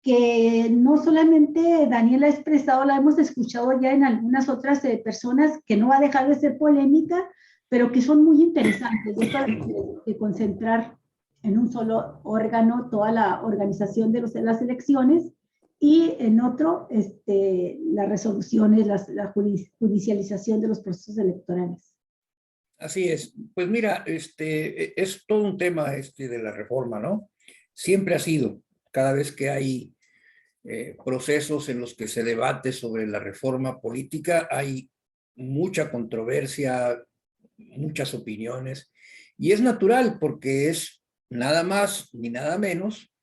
que no solamente Daniel ha expresado, la hemos escuchado ya en algunas otras personas, que no va a dejar de ser polémica, pero que son muy interesantes, de concentrar en un solo órgano toda la organización de las elecciones y en otro las resoluciones, la judicialización de los procesos electorales? Así es. Pues mira, es todo un tema de la reforma, ¿no? Siempre ha sido, cada vez que hay procesos en los que se debate sobre la reforma política, hay mucha controversia, muchas opiniones, y es natural porque es nada más ni nada menos,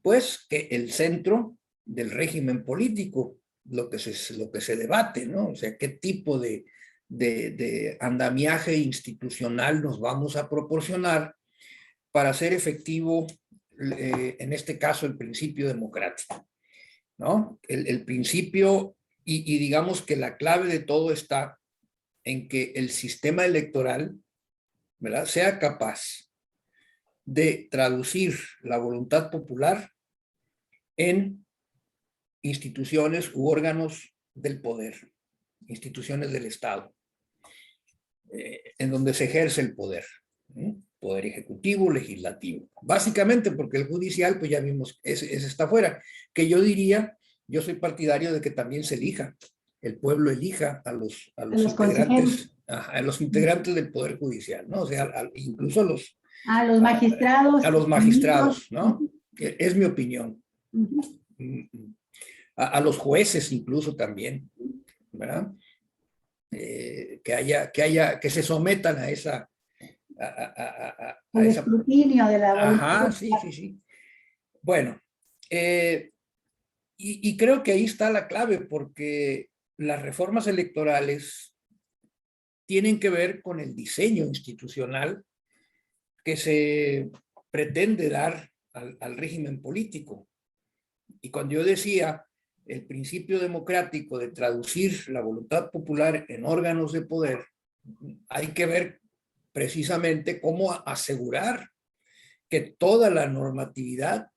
pues, que el centro del régimen político, lo que se debate, ¿no? O sea, qué tipo de andamiaje institucional nos vamos a proporcionar para hacer efectivo, en este caso, el principio democrático, ¿no? El principio, y digamos que la clave de todo está en que el sistema electoral, ¿verdad?, sea capaz de traducir la voluntad popular en instituciones u órganos del poder, instituciones del Estado, en donde se ejerce el poder, poder ejecutivo, legislativo. Básicamente porque el judicial, pues ya vimos, ese está fuera. Que yo diría, yo soy partidario de que también se elija, el pueblo elija a los integrantes, a los integrantes del Poder Judicial, ¿no? O sea, incluso a los magistrados. A los magistrados, ¿no? Es mi opinión. A los jueces incluso también, ¿verdad? Que se sometan a esa... el escrutinio de la voluntad. Ajá, sí. Bueno, y creo que ahí está la clave, porque las reformas electorales tienen que ver con el diseño institucional que se pretende dar al régimen político. Y cuando yo decía el principio democrático de traducir la voluntad popular en órganos de poder, hay que ver precisamente cómo asegurar que toda la normatividad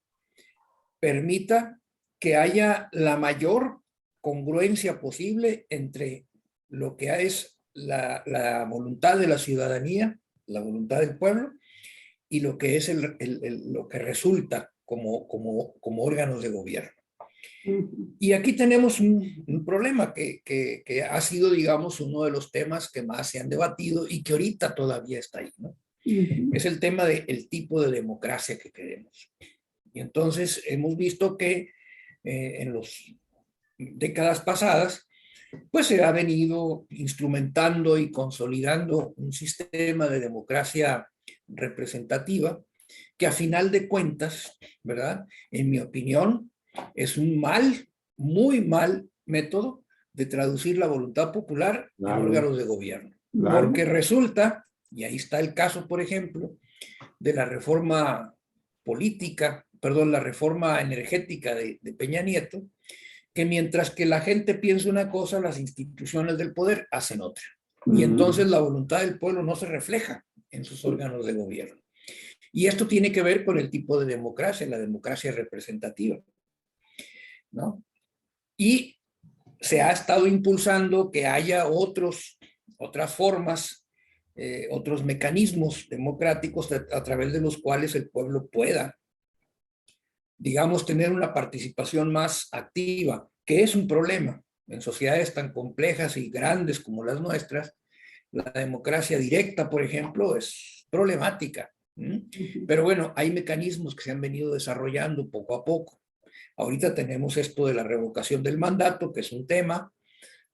permita que haya la mayor congruencia posible entre lo que es la voluntad de la ciudadanía, la voluntad del pueblo, y lo que es lo que resulta como órganos de gobierno. Y aquí tenemos un problema que ha sido, digamos, uno de los temas que más se han debatido y que ahorita todavía está ahí, ¿no? Es el tema del tipo de democracia que queremos. Y entonces hemos visto que en las décadas pasadas, pues se ha venido instrumentando y consolidando un sistema de democracia representativa que a final de cuentas, ¿verdad?, en mi opinión, es un muy mal método de traducir la voluntad popular en órganos de gobierno. Porque resulta, y ahí está el caso, por ejemplo, de la reforma política, perdón, la reforma energética de Peña Nieto, que mientras que la gente piensa una cosa, las instituciones del poder hacen otra. Y entonces la voluntad del pueblo no se refleja en sus órganos de gobierno. Y esto tiene que ver con el tipo de democracia, la democracia representativa, ¿no? Y se ha estado impulsando que haya otras formas, otros mecanismos democráticos a través de los cuales el pueblo pueda digamos, tener una participación más activa, que es un problema. En sociedades tan complejas y grandes como las nuestras, la democracia directa, por ejemplo, es problemática. Pero bueno, hay mecanismos que se han venido desarrollando poco a poco. Ahorita tenemos esto de la revocación del mandato, que es un tema,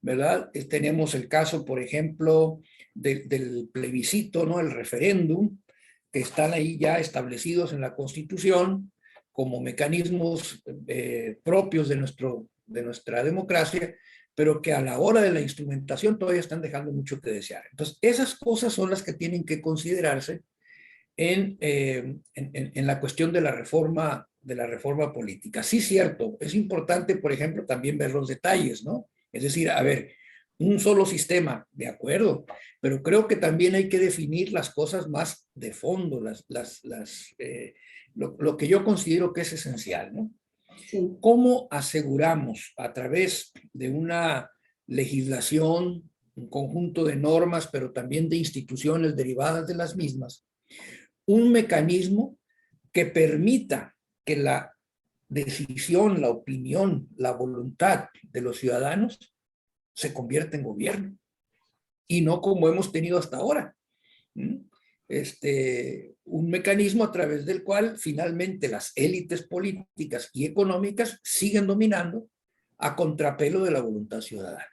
¿verdad? Tenemos el caso, por ejemplo, del plebiscito, ¿no? El referéndum, que están ahí ya establecidos en la Constitución como mecanismos propios de nuestra democracia, pero que a la hora de la instrumentación todavía están dejando mucho que desear. Entonces, esas cosas son las que tienen que considerarse en la cuestión de la reforma política. Sí, cierto, es importante, por ejemplo, también ver los detalles, ¿no? Es decir, a ver, un solo sistema, de acuerdo, pero creo que también hay que definir las cosas más de fondo, lo que yo considero que es esencial, ¿no? Sí. ¿Cómo aseguramos a través de una legislación, un conjunto de normas, pero también de instituciones derivadas de las mismas, un mecanismo que permita que la decisión, la opinión, la voluntad de los ciudadanos se convierta en gobierno y no como hemos tenido hasta ahora? Un mecanismo a través del cual finalmente las élites políticas y económicas siguen dominando a contrapelo de la voluntad ciudadana.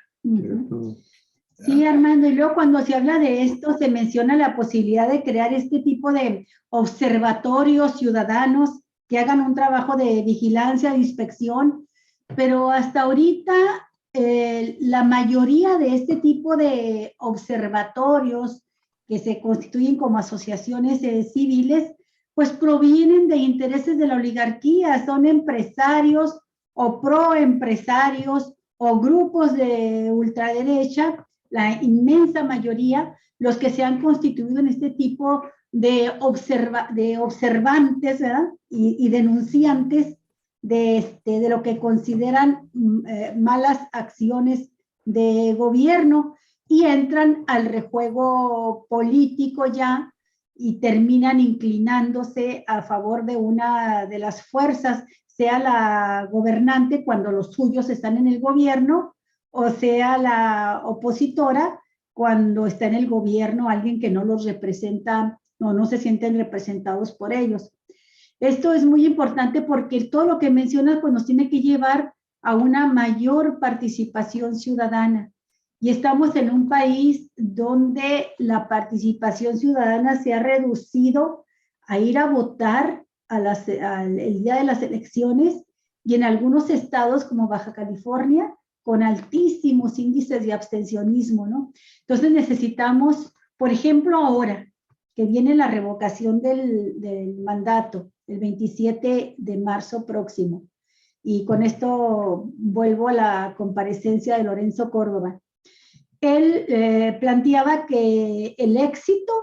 Sí, Armando, y luego cuando se habla de esto se menciona la posibilidad de crear este tipo de observatorios ciudadanos que hagan un trabajo de vigilancia, de inspección, pero hasta ahorita la mayoría de este tipo de observatorios que se constituyen como asociaciones civiles, pues provienen de intereses de la oligarquía, son empresarios o proempresarios o grupos de ultraderecha, la inmensa mayoría, los que se han constituido en este tipo de observantes, ¿verdad? Y denunciantes de lo que consideran malas acciones de gobierno y entran al rejuego político ya y terminan inclinándose a favor de una de las fuerzas, sea la gobernante cuando los suyos están en el gobierno, o sea la opositora cuando está en el gobierno alguien que no los representa, no se sienten representados por ellos. Esto es muy importante porque todo lo que mencionas pues nos tiene que llevar a una mayor participación ciudadana. Y estamos en un país donde la participación ciudadana se ha reducido a ir a votar el día de las elecciones, y en algunos estados como Baja California con altísimos índices de abstencionismo, ¿no? Entonces necesitamos, por ejemplo, ahora que viene la revocación del mandato, el 27 de marzo próximo, y con esto vuelvo a la comparecencia de Lorenzo Córdoba. Él planteaba que el éxito,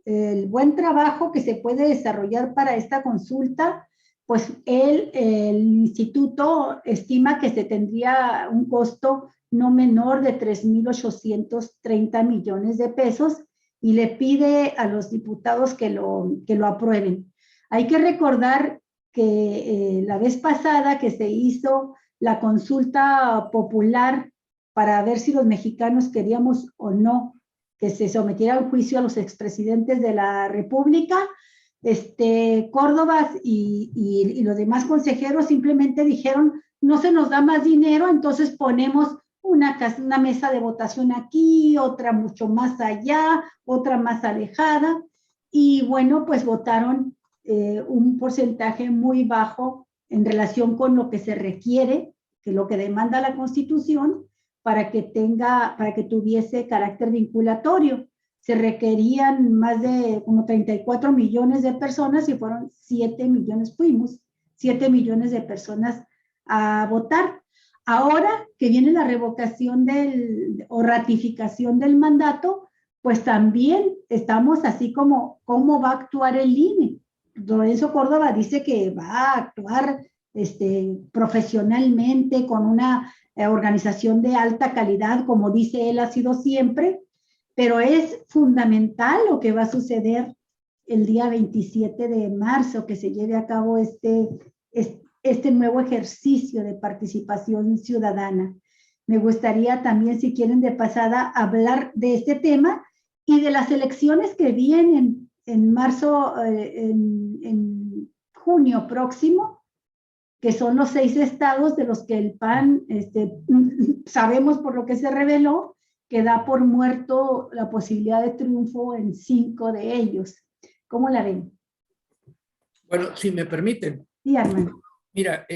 el buen trabajo que se puede desarrollar para esta consulta, pues el instituto estima que se tendría un costo no menor de 3,830 millones de pesos y le pide a los diputados que lo aprueben. Hay que recordar que la vez pasada que se hizo la consulta popular para ver si los mexicanos queríamos o no que se sometiera a un juicio a los expresidentes de la República, Córdoba y los demás consejeros simplemente dijeron, no se nos da más dinero, entonces ponemos una mesa de votación aquí, otra mucho más allá, otra más alejada, y bueno, pues votaron un porcentaje muy bajo en relación con lo que se requiere, que lo que demanda la Constitución, para que tuviese carácter vinculatorio. Se requerían más de como 34 millones de personas y fueron 7 millones de personas a votar. Ahora que viene la revocación o ratificación del mandato, pues también estamos así como cómo va a actuar el INE. Lorenzo Córdoba dice que va a actuar profesionalmente con una organización de alta calidad, como dice él, ha sido siempre, pero es fundamental lo que va a suceder el día 27 de marzo, que se lleve a cabo este nuevo ejercicio de participación ciudadana. Me gustaría también, si quieren de pasada, hablar de este tema y de las elecciones que vienen en marzo, en junio próximo, que son los 6 estados de los que el PAN, sabemos por lo que se reveló, que da por muerto la posibilidad de triunfo en 5 de ellos. ¿Cómo la ven? Bueno, si me permiten. Sí, Armando. Mira,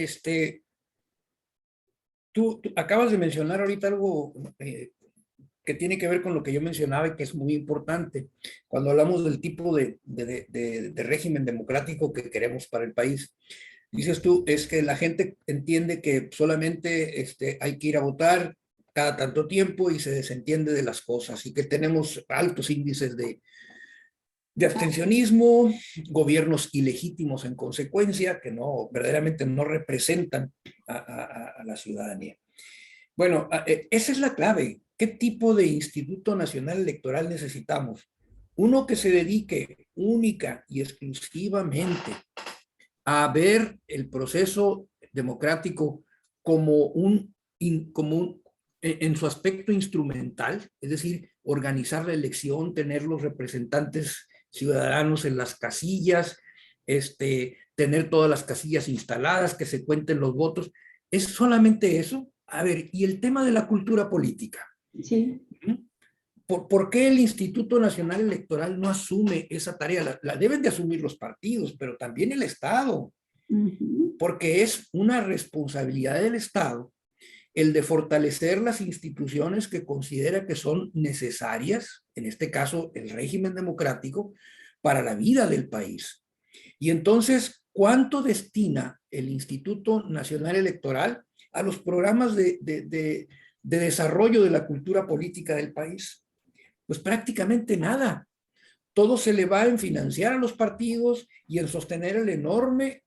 tú acabas de mencionar ahorita algo que tiene que ver con lo que yo mencionaba y que es muy importante cuando hablamos del tipo de régimen democrático que queremos para el país. Dices tú, es que la gente entiende que solamente hay que ir a votar cada tanto tiempo y se desentiende de las cosas y que tenemos altos índices de abstencionismo, gobiernos ilegítimos en consecuencia, que no, verdaderamente no representan a la ciudadanía. Bueno, esa es la clave. ¿Qué tipo de Instituto Nacional Electoral necesitamos? Uno que se dedique única y exclusivamente a ver el proceso democrático como en su aspecto instrumental, es decir, organizar la elección, tener los representantes ciudadanos en las casillas, tener todas las casillas instaladas, que se cuenten los votos. ¿Es solamente eso? A ver, ¿y el tema de la cultura política? Sí. ¿Por qué el Instituto Nacional Electoral no asume esa tarea? La deben de asumir los partidos, pero también el Estado, porque es una responsabilidad del Estado el de fortalecer las instituciones que considera que son necesarias, en este caso el régimen democrático, para la vida del país. Y entonces, ¿cuánto destina el Instituto Nacional Electoral a los programas de desarrollo de la cultura política del país? Pues prácticamente nada. Todo se le va en financiar a los partidos y en sostener el enorme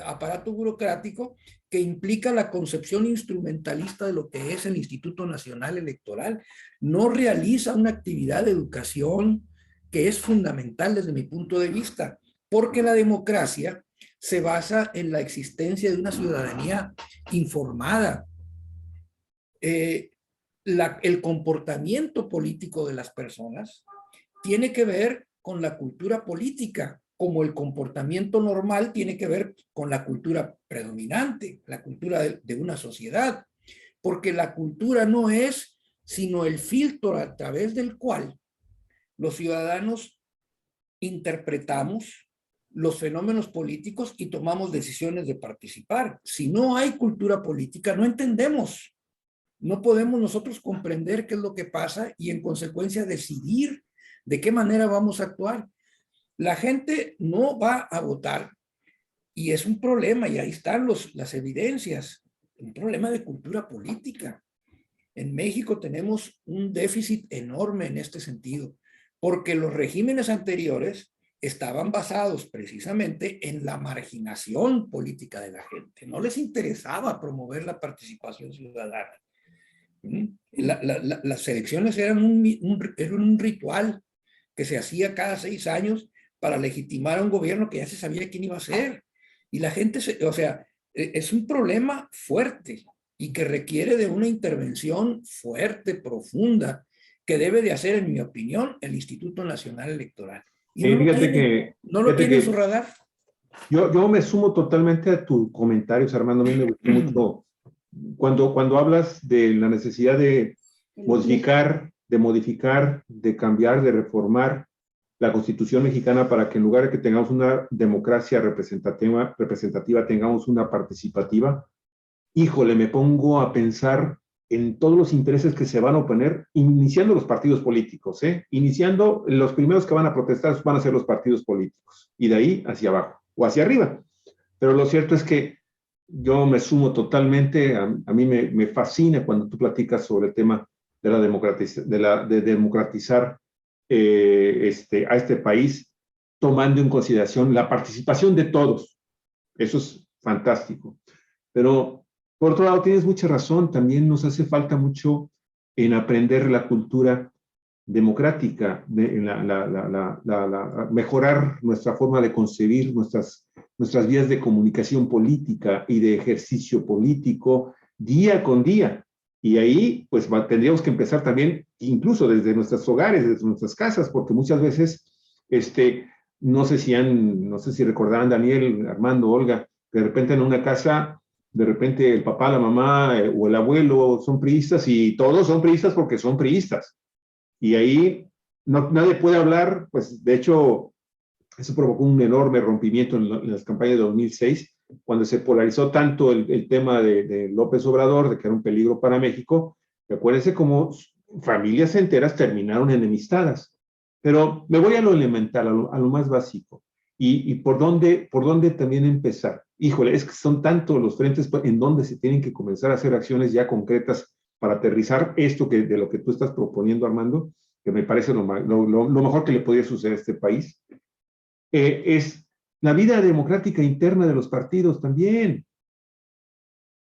aparato burocrático que implica la concepción instrumentalista de lo que es el Instituto Nacional Electoral. No realiza una actividad de educación que es fundamental desde mi punto de vista, porque la democracia se basa en la existencia de una ciudadanía informada. El comportamiento político de las personas tiene que ver con la cultura política, como el comportamiento normal tiene que ver con la cultura predominante, la cultura de una sociedad, porque la cultura no es sino el filtro a través del cual los ciudadanos interpretamos los fenómenos políticos y tomamos decisiones de participar. Si no hay cultura política, no entendemos. No podemos nosotros comprender qué es lo que pasa y en consecuencia decidir de qué manera vamos a actuar. La gente no va a votar y es un problema, y ahí están las evidencias, un problema de cultura política. En México tenemos un déficit enorme en este sentido, porque los regímenes anteriores estaban basados precisamente en la marginación política de la gente. No les interesaba promover la participación ciudadana. Las elecciones eran un ritual que se hacía cada 6 años para legitimar a un gobierno que ya se sabía quién iba a ser. Y la gente, es un problema fuerte y que requiere de una intervención fuerte, profunda, que debe de hacer, en mi opinión, el Instituto Nacional Electoral. Y no lo tiene en su radar. Yo me sumo totalmente a tus comentarios, Armando. A mí me gustó mucho cuando hablas de la necesidad de modificar, de cambiar, de reformar la Constitución mexicana para que en lugar de que tengamos una democracia representativa tengamos una participativa. Híjole, me pongo a pensar en todos los intereses que se van a oponer, iniciando los partidos políticos, iniciando los primeros que van a protestar van a ser los partidos políticos, y de ahí hacia abajo o hacia arriba. Pero lo cierto es que yo me sumo totalmente, a mí me fascina cuando tú platicas sobre el tema de democratizar a este país, tomando en consideración la participación de todos. Eso es fantástico. Pero, por otro lado, tienes mucha razón, también nos hace falta mucho en aprender la cultura democrática, mejorar nuestra forma de concebir nuestras vías de comunicación política y de ejercicio político día con día. Y ahí, pues, tendríamos que empezar también, incluso desde nuestros hogares, desde nuestras casas, porque muchas veces, no sé si recordarán, Daniel, Armando, Olga, que de repente en una casa, de repente el papá, la mamá o el abuelo son priistas y todos son priistas porque son priistas. Y ahí nadie puede hablar, pues, de hecho, eso provocó un enorme rompimiento en las campañas de 2006, cuando se polarizó tanto el tema de López Obrador, de que era un peligro para México. Recuérdense cómo familias enteras terminaron enemistadas. Pero me voy a lo elemental, a lo más básico. ¿Y por dónde también empezar? Híjole, es que son tantos los frentes en donde se tienen que comenzar a hacer acciones ya concretas para aterrizar esto de lo que tú estás proponiendo, Armando, que me parece lo mejor que le podría suceder a este país. Es la vida democrática interna de los partidos también.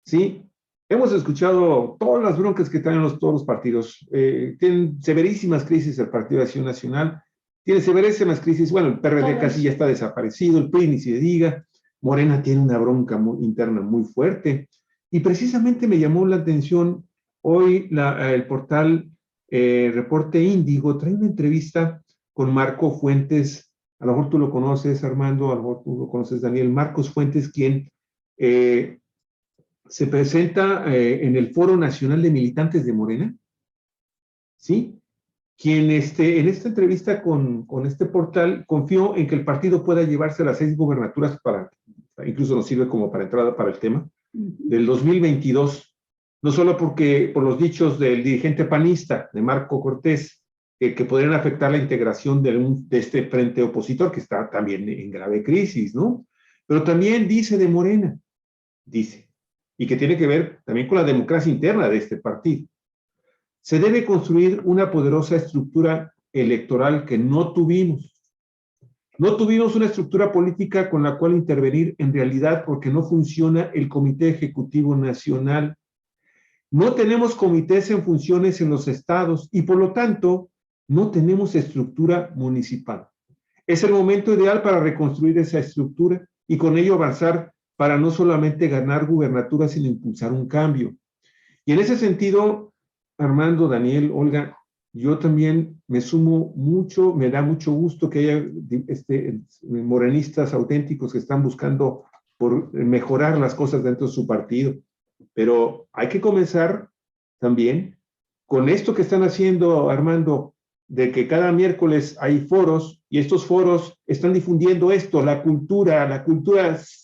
¿Sí? Hemos escuchado todas las broncas que traen todos los partidos. Tienen severísimas crisis el Partido de Acción Nacional. Tiene severísimas crisis. Bueno, el PRD casi ya está desaparecido, el PRI ni se diga. Morena tiene una bronca interna muy fuerte. Y precisamente me llamó la atención hoy el portal Reporte Índigo trae una entrevista con Marco Fuentes. A lo mejor tú lo conoces, Armando, a lo mejor tú lo conoces, Daniel. Marcos Fuentes, quien se presenta en el Foro Nacional de Militantes de Morena, ¿sí? Quien en esta entrevista con este portal confió en que el partido pueda llevarse las 6 gubernaturas incluso nos sirve como para entrada para el tema, del 2022, no solo por los dichos del dirigente panista, de Marco Cortés, que podrían afectar la integración de este frente opositor, que está también en grave crisis, ¿no? Pero también dice de Morena, dice, y que tiene que ver también con la democracia interna de este partido. Se debe construir una poderosa estructura electoral que no tuvimos. No tuvimos una estructura política con la cual intervenir en realidad porque no funciona el Comité Ejecutivo Nacional. No tenemos comités en funciones en los estados y por lo tanto no tenemos estructura municipal. Es el momento ideal para reconstruir esa estructura y con ello avanzar para no solamente ganar gubernaturas, sino impulsar un cambio. Y en ese sentido, Armando, Daniel, Olga, yo también me sumo mucho, me da mucho gusto que haya morenistas auténticos que están buscando por mejorar las cosas dentro de su partido. Pero hay que comenzar también con esto que están haciendo, Armando, de que cada miércoles hay foros y estos foros están difundiendo esto, la cultura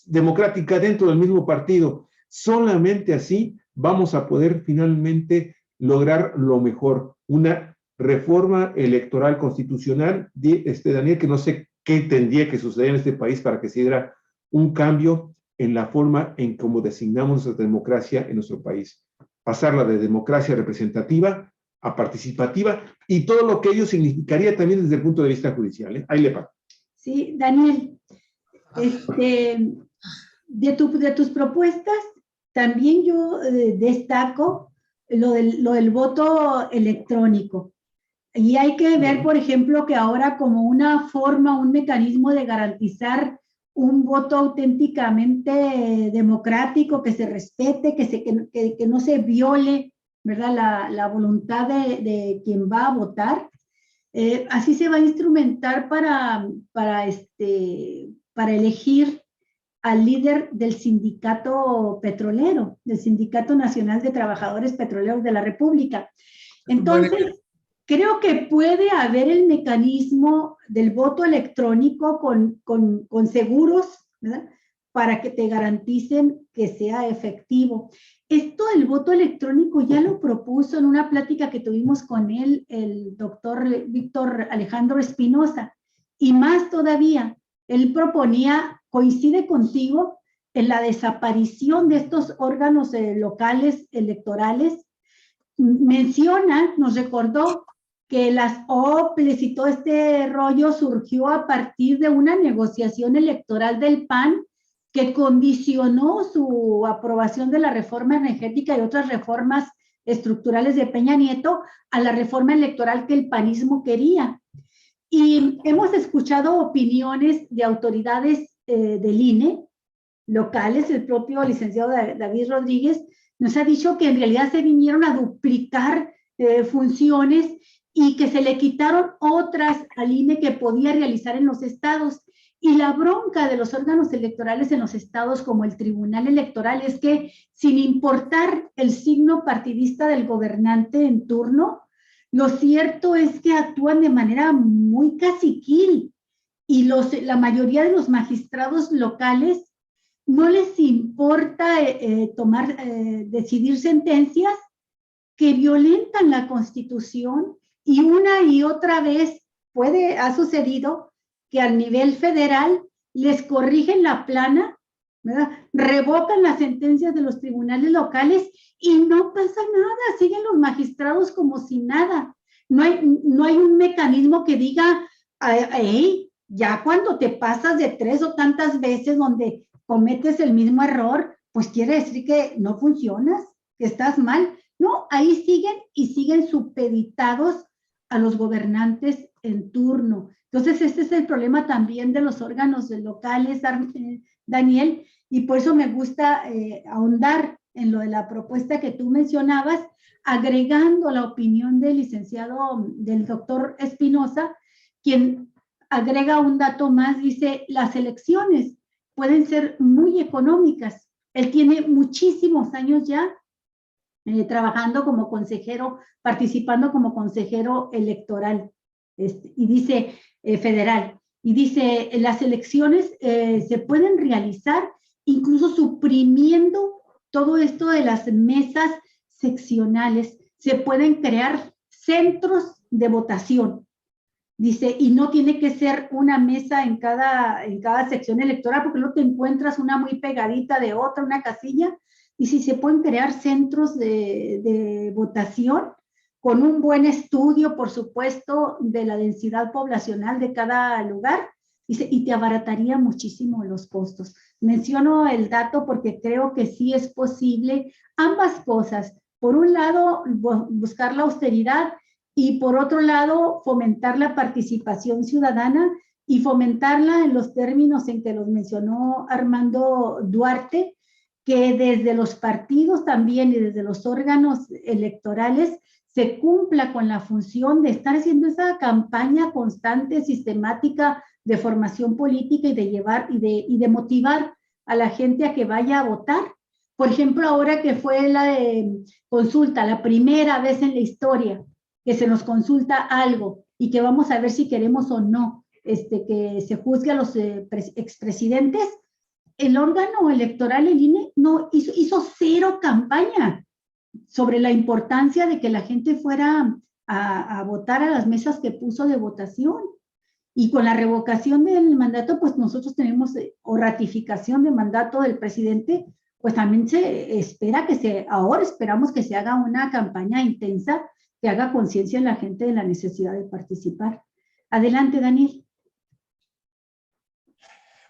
democrática dentro del mismo partido. Solamente así vamos a poder finalmente lograr lo mejor, una reforma electoral constitucional, Daniel, que no sé qué tendría que suceder en este país para que se diera un cambio en la forma en cómo designamos nuestra democracia en nuestro país. Pasarla de democracia representativa a participativa y todo lo que ello significaría también desde el punto de vista judicial, ¿eh? Ahí le pago. Sí, Daniel, de tus propuestas, también yo destaco lo del voto electrónico. Y hay que ver, por ejemplo, que ahora como una forma, un mecanismo de garantizar un voto auténticamente democrático, que se respete, que no se viole, ¿verdad?, la voluntad de quien va a votar. Así se va a instrumentar para elegir al líder del sindicato petrolero, del Sindicato Nacional de Trabajadores Petroleros de la República. Entonces, creo que puede haber el mecanismo del voto electrónico con seguros, ¿verdad?, para que te garanticen que sea efectivo. Esto del voto electrónico ya lo propuso en una plática que tuvimos con él, el doctor Víctor Alejandro Espinosa, y más todavía, él proponía, coincide contigo, en la desaparición de estos órganos locales electorales. Menciona, nos recordó que las OPLES y todo este rollo surgió a partir de una negociación electoral del PAN que condicionó su aprobación de la reforma energética y otras reformas estructurales de Peña Nieto a la reforma electoral que el panismo quería. Y hemos escuchado opiniones de autoridades del INE, locales. El propio licenciado David Rodríguez nos ha dicho que en realidad se vinieron a duplicar funciones y que se le quitaron otras al INE que podía realizar en los estados. Y la bronca de los órganos electorales en los estados, como el Tribunal Electoral, es que sin importar el signo partidista del gobernante en turno, lo cierto es que actúan de manera muy caciquil y la mayoría de los magistrados locales no les importa decidir sentencias que violentan la Constitución, y una y otra vez ha sucedido que a nivel federal les corrigen la plana, ¿verdad? Revocan las sentencias de los tribunales locales y no pasa nada, siguen los magistrados como si nada. No hay un mecanismo que diga, hey, ya cuando te pasas de 3 o tantas veces donde cometes el mismo error, pues quiere decir que no funcionas, que estás mal. No, ahí siguen supeditados a los gobernantes en turno. Entonces, este es el problema también de los órganos locales, Daniel, y por eso me gusta ahondar en lo de la propuesta que tú mencionabas, agregando la opinión del doctor Espinosa, quien agrega un dato más, dice, las elecciones pueden ser muy económicas. Él tiene muchísimos años ya trabajando como consejero, participando como consejero electoral, y dice, federal, y dice, las elecciones se pueden realizar incluso suprimiendo todo esto de las mesas seccionales, se pueden crear centros de votación. Dice, y no tiene que ser una mesa en cada sección electoral, porque no te encuentras una muy pegadita de otra, una casilla. Y si se pueden crear centros de votación con un buen estudio, por supuesto, de la densidad poblacional de cada lugar, dice, y te abarataría muchísimo los costos. Menciono el dato porque creo que sí es posible ambas cosas. Por un lado, buscar la austeridad, y por otro lado, fomentar la participación ciudadana y fomentarla en los términos en que los mencionó Armando Duarte, que desde los partidos también y desde los órganos electorales se cumpla con la función de estar haciendo esa campaña constante, sistemática de formación política y de llevar y de motivar a la gente a que vaya a votar. Por ejemplo, ahora que fue la consulta, la primera vez en la historia que se nos consulta algo y que vamos a ver si queremos o no que se juzgue a los expresidentes, el órgano electoral, el INE, no hizo cero campaña sobre la importancia de que la gente fuera a votar a las mesas que puso de votación. Y con la revocación del mandato, pues nosotros tenemos, o ratificación de mandato del presidente, pues también se espera ahora esperamos que se haga una campaña intensa que haga conciencia en la gente de la necesidad de participar. Adelante, Daniel.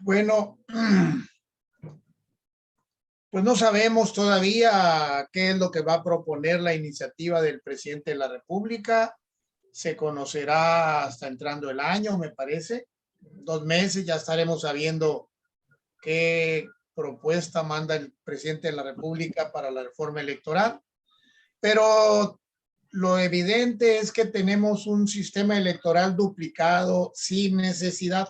Bueno, pues no sabemos todavía qué es lo que va a proponer la iniciativa del presidente de la República. Se conocerá hasta entrando el año, me parece. 2 meses ya estaremos sabiendo qué propuesta manda el presidente de la República para la reforma electoral. Pero lo evidente es que tenemos un sistema electoral duplicado sin necesidad.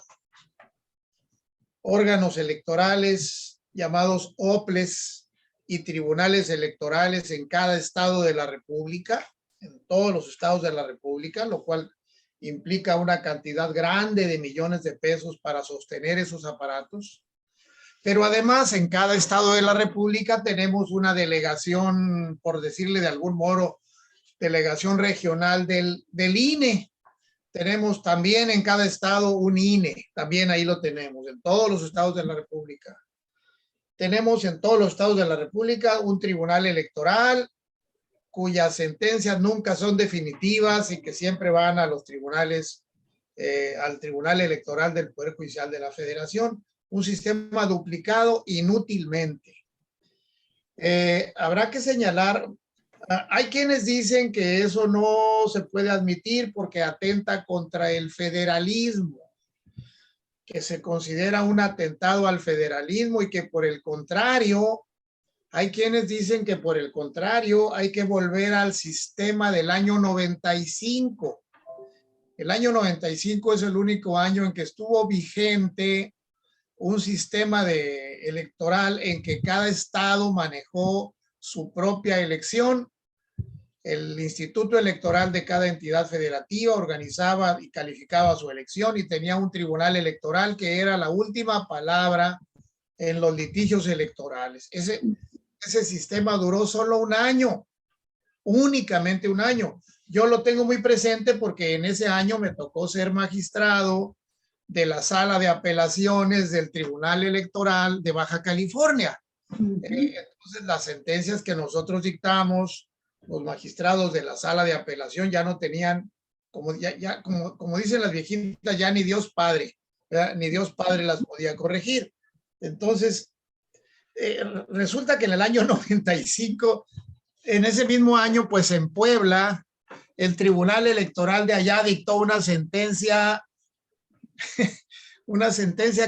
Órganos electorales llamados OPLES y tribunales electorales en cada estado de la República, en todos los estados de la República, lo cual implica una cantidad grande de millones de pesos para sostener esos aparatos. Pero además, en cada estado de la República tenemos una delegación, por decirle de algún modo, delegación regional del INE. Tenemos también en cada estado un INE, también ahí lo tenemos, en todos los estados de la República. Tenemos en todos los estados de la República un tribunal electoral cuyas sentencias nunca son definitivas y que siempre van a los tribunales, al Tribunal Electoral del Poder Judicial de la Federación. Un sistema duplicado inútilmente. Habrá que señalar Hay quienes dicen que eso no se puede admitir porque atenta contra el federalismo, que se considera un atentado al federalismo y que por el contrario, hay quienes dicen que por el contrario hay que volver al sistema del año 95. El año 95 es el único año en que estuvo vigente un sistema electoral en que cada estado manejó su propia elección. El instituto electoral de cada entidad federativa organizaba y calificaba su elección y tenía un tribunal electoral que era la última palabra en los litigios electorales. Ese sistema duró solo un año, únicamente un año. Yo lo tengo muy presente porque en ese año me tocó ser magistrado de la sala de apelaciones del Tribunal Electoral de Baja California. Entonces, las sentencias que nosotros dictamos, los magistrados de la sala de apelación ya no tenían, como dicen las viejitas, ya ni Dios Padre, ¿verdad? Ni Dios Padre las podía corregir. Entonces, resulta que en el año 95, en ese mismo año, pues en Puebla, el Tribunal Electoral de allá dictó una sentencia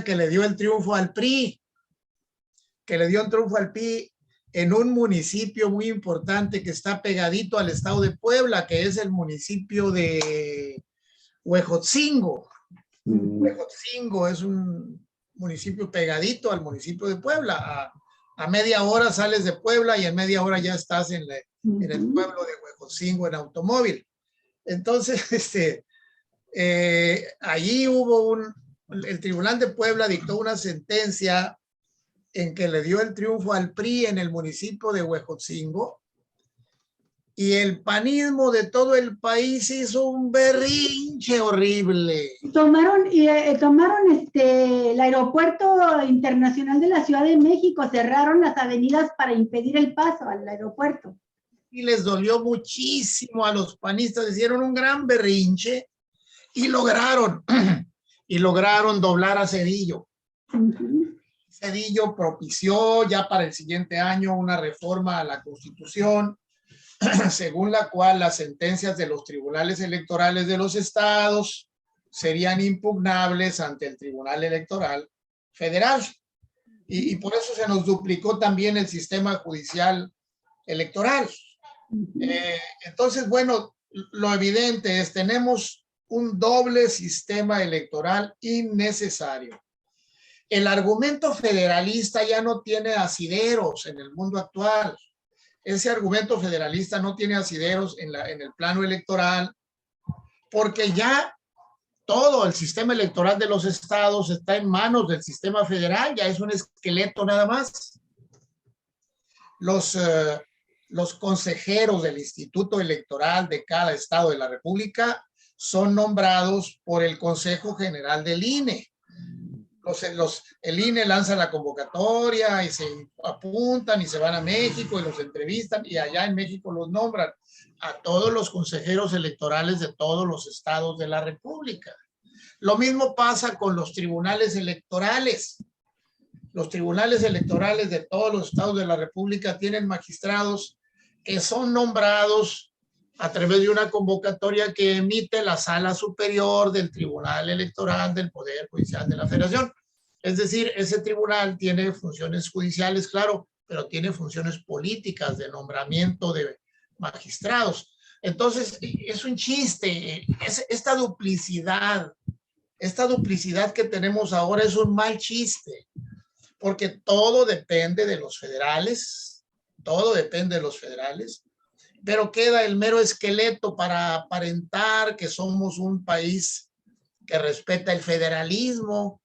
que le dio el triunfo al PRI, en un municipio muy importante que está pegadito al estado de Puebla, que es el municipio de Huejotzingo. Huejotzingo es un municipio pegadito al municipio de Puebla. A media hora sales de Puebla y en media hora ya estás en el pueblo de Huejotzingo en automóvil. Entonces, allí el Tribunal de Puebla dictó una sentencia en que le dio el triunfo al PRI en el municipio de Huejotzingo, y el panismo de todo el país hizo un berrinche horrible. Tomaron el aeropuerto internacional de la Ciudad de México, cerraron las avenidas para impedir el paso al aeropuerto. Y les dolió muchísimo a los panistas, hicieron un gran berrinche y lograron doblar a Zedillo. Zedillo propició ya para el siguiente año una reforma a la Constitución, según la cual las sentencias de los tribunales electorales de los estados serían impugnables ante el Tribunal Electoral Federal. Y por eso se nos duplicó también el sistema judicial electoral. Entonces, bueno, lo evidente es, tenemos un doble sistema electoral innecesario. El argumento federalista ya no tiene asideros en el mundo actual. Ese argumento federalista no tiene asideros en el plano electoral, porque ya todo el sistema electoral de los estados está en manos del sistema federal, ya es un esqueleto nada más. Los consejeros del Instituto Electoral de cada estado de la República son nombrados por el Consejo General del INE. El INE lanza la convocatoria y se apuntan y se van a México y los entrevistan, y allá en México los nombran a todos los consejeros electorales de todos los estados de la República. Lo mismo pasa con los tribunales electorales. Los tribunales electorales de todos los estados de la República tienen magistrados que son nombrados a través de una convocatoria que emite la Sala Superior del Tribunal Electoral del Poder Judicial de la Federación. Es decir, ese tribunal tiene funciones judiciales, claro, pero tiene funciones políticas de nombramiento de magistrados. Entonces, es un chiste. Esta duplicidad que tenemos ahora es un mal chiste, porque todo depende de los federales, pero queda el mero esqueleto para aparentar que somos un país que respeta el federalismo.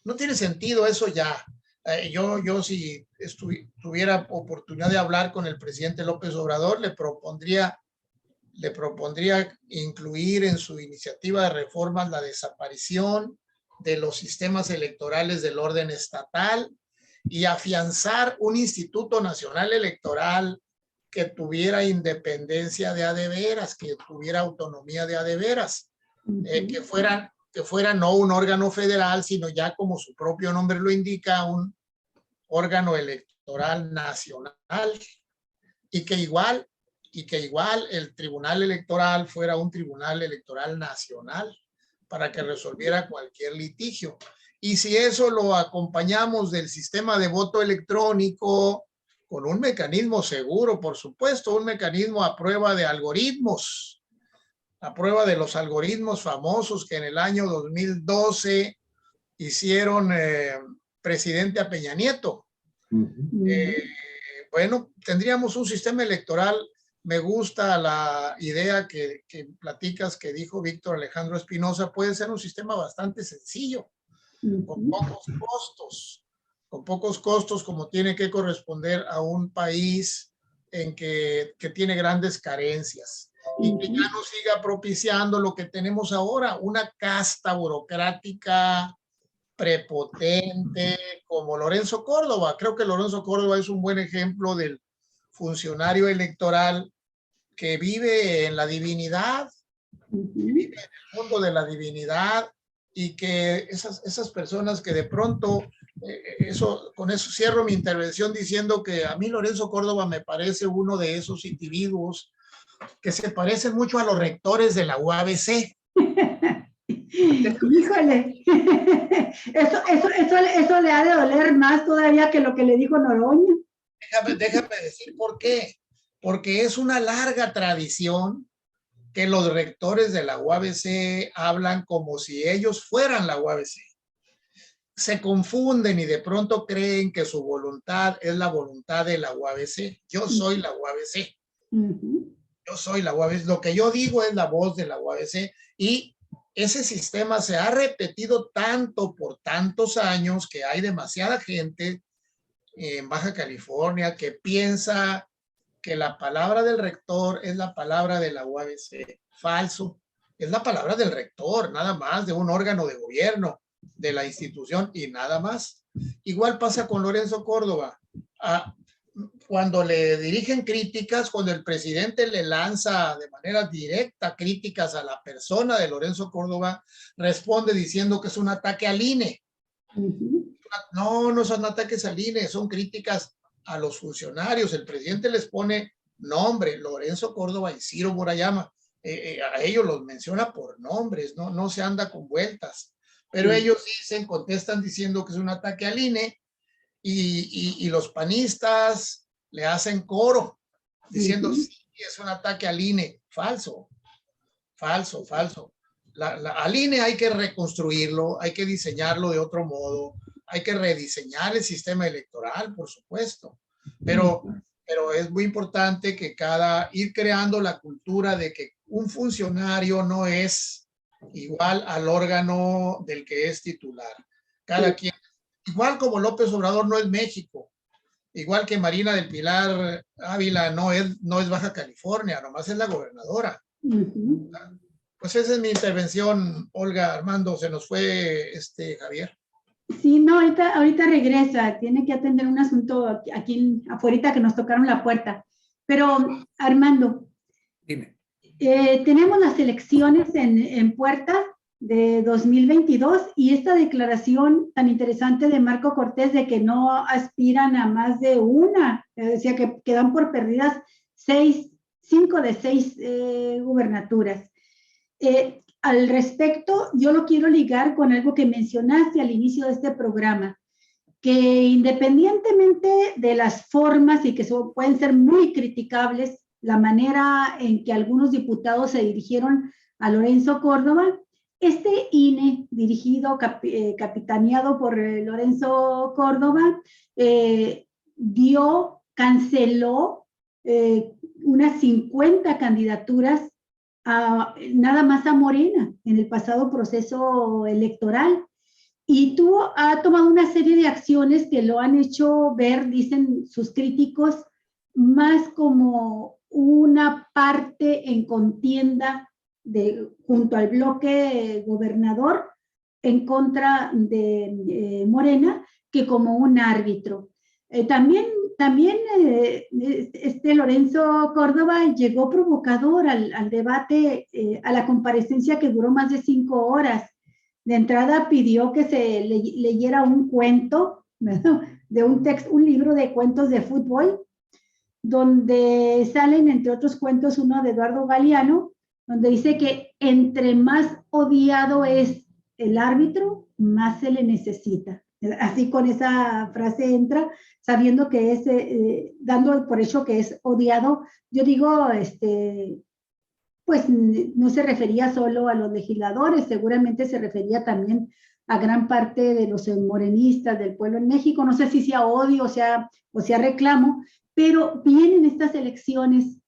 No tiene sentido eso ya. Yo si tuviera oportunidad de hablar con el presidente López Obrador, le propondría incluir en su iniciativa de reformas la desaparición de los sistemas electorales del orden estatal y afianzar un Instituto Nacional Electoral que tuviera independencia de a de veras, que tuviera autonomía de a de veras, que fuera no un órgano federal, sino ya como su propio nombre lo indica, un órgano electoral nacional, y que igual y que igual el tribunal electoral fuera un tribunal electoral nacional para que resolviera cualquier litigio. Y si eso lo acompañamos del sistema de voto electrónico, con un mecanismo seguro, por supuesto, un mecanismo a prueba de algoritmos, a prueba de los algoritmos famosos que en el año 2012 hicieron presidente a Peña Nieto. Bueno, tendríamos un sistema electoral. Me gusta la idea que platicas, que dijo Víctor Alejandro Espinosa. Puede ser un sistema bastante sencillo, con pocos costos, como tiene que corresponder a un país en que tiene grandes carencias, y que ya no siga propiciando lo que tenemos ahora, una casta burocrática prepotente como Lorenzo Córdoba. Creo que Lorenzo Córdoba es un buen ejemplo del funcionario electoral que vive en la divinidad, vive en el mundo de la divinidad, y que esas personas que de pronto, con eso cierro mi intervención diciendo que a mí Lorenzo Córdoba me parece uno de esos individuos que se parecen mucho a los rectores de la UABC. Híjole, eso le ha de doler más todavía que lo que le dijo Noroña. Déjame decir por qué. Porque es una larga tradición que los rectores de la UABC hablan como si ellos fueran la UABC. Se confunden y de pronto creen que su voluntad es la voluntad de la UABC. Yo soy la UABC. Yo soy la UABC. Lo que yo digo es la voz de la UABC, y ese sistema se ha repetido tanto por tantos años que hay demasiada gente en Baja California que piensa que la palabra del rector es la palabra de la UABC. Falso. Es la palabra del rector, nada más, de un órgano de gobierno, de la institución, y nada más. Igual pasa con Lorenzo Córdoba. Cuando le dirigen críticas, cuando el presidente le lanza de manera directa críticas a la persona de Lorenzo Córdoba, responde diciendo que es un ataque al INE. No, no son ataques al INE, son críticas a los funcionarios. El presidente les pone nombre, Lorenzo Córdoba y Ciro Murayama. A ellos los menciona por nombres, no se anda con vueltas. Pero ellos contestan diciendo que es un ataque al INE, y los panistas le hacen coro diciendo sí, es un ataque al INE. Falso. Al INE hay que reconstruirlo, hay que diseñarlo de otro modo, hay que rediseñar el sistema electoral, por supuesto, pero es muy importante que ir creando la cultura de que un funcionario no es igual al órgano del que es titular. Cada quien, igual como López Obrador no es México, igual que Marina del Pilar Ávila no es Baja California, nomás es la gobernadora. Pues esa es mi intervención, Olga. Armando, se nos fue Javier. Sí, no, ahorita regresa, tiene que atender un asunto aquí afuera que nos tocaron la puerta. Pero, Armando, dime. Tenemos las elecciones en puerta de 2022, y esta declaración tan interesante de Marco Cortés de que no aspiran a más de una, decía que quedan por perdidas 5 de 6 gubernaturas. Al respecto, yo lo quiero ligar con algo que mencionaste al inicio de este programa, que independientemente de las formas, y que pueden ser muy criticables, la manera en que algunos diputados se dirigieron a Lorenzo Córdoba, este INE dirigido, capitaneado por Lorenzo Córdoba, canceló unas 50 candidaturas nada más a Morena en el pasado proceso electoral, y ha tomado una serie de acciones que lo han hecho ver, dicen sus críticos, más como una parte en contienda junto al bloque gobernador en contra de Morena, que como un árbitro. También Lorenzo Córdoba llegó provocador al debate, a la comparecencia que duró más de 5 horas. De entrada pidió que se leyera un cuento, ¿no?, de un libro de cuentos de fútbol, donde salen, entre otros cuentos, uno de Eduardo Galeano, donde dice que entre más odiado es el árbitro, más se le necesita. Así con esa frase entra, sabiendo que es, dando por hecho que es odiado. Yo digo, pues no se refería solo a los legisladores, seguramente se refería también a gran parte de los morenistas del pueblo en México. No sé si sea odio o sea reclamo, pero vienen estas elecciones,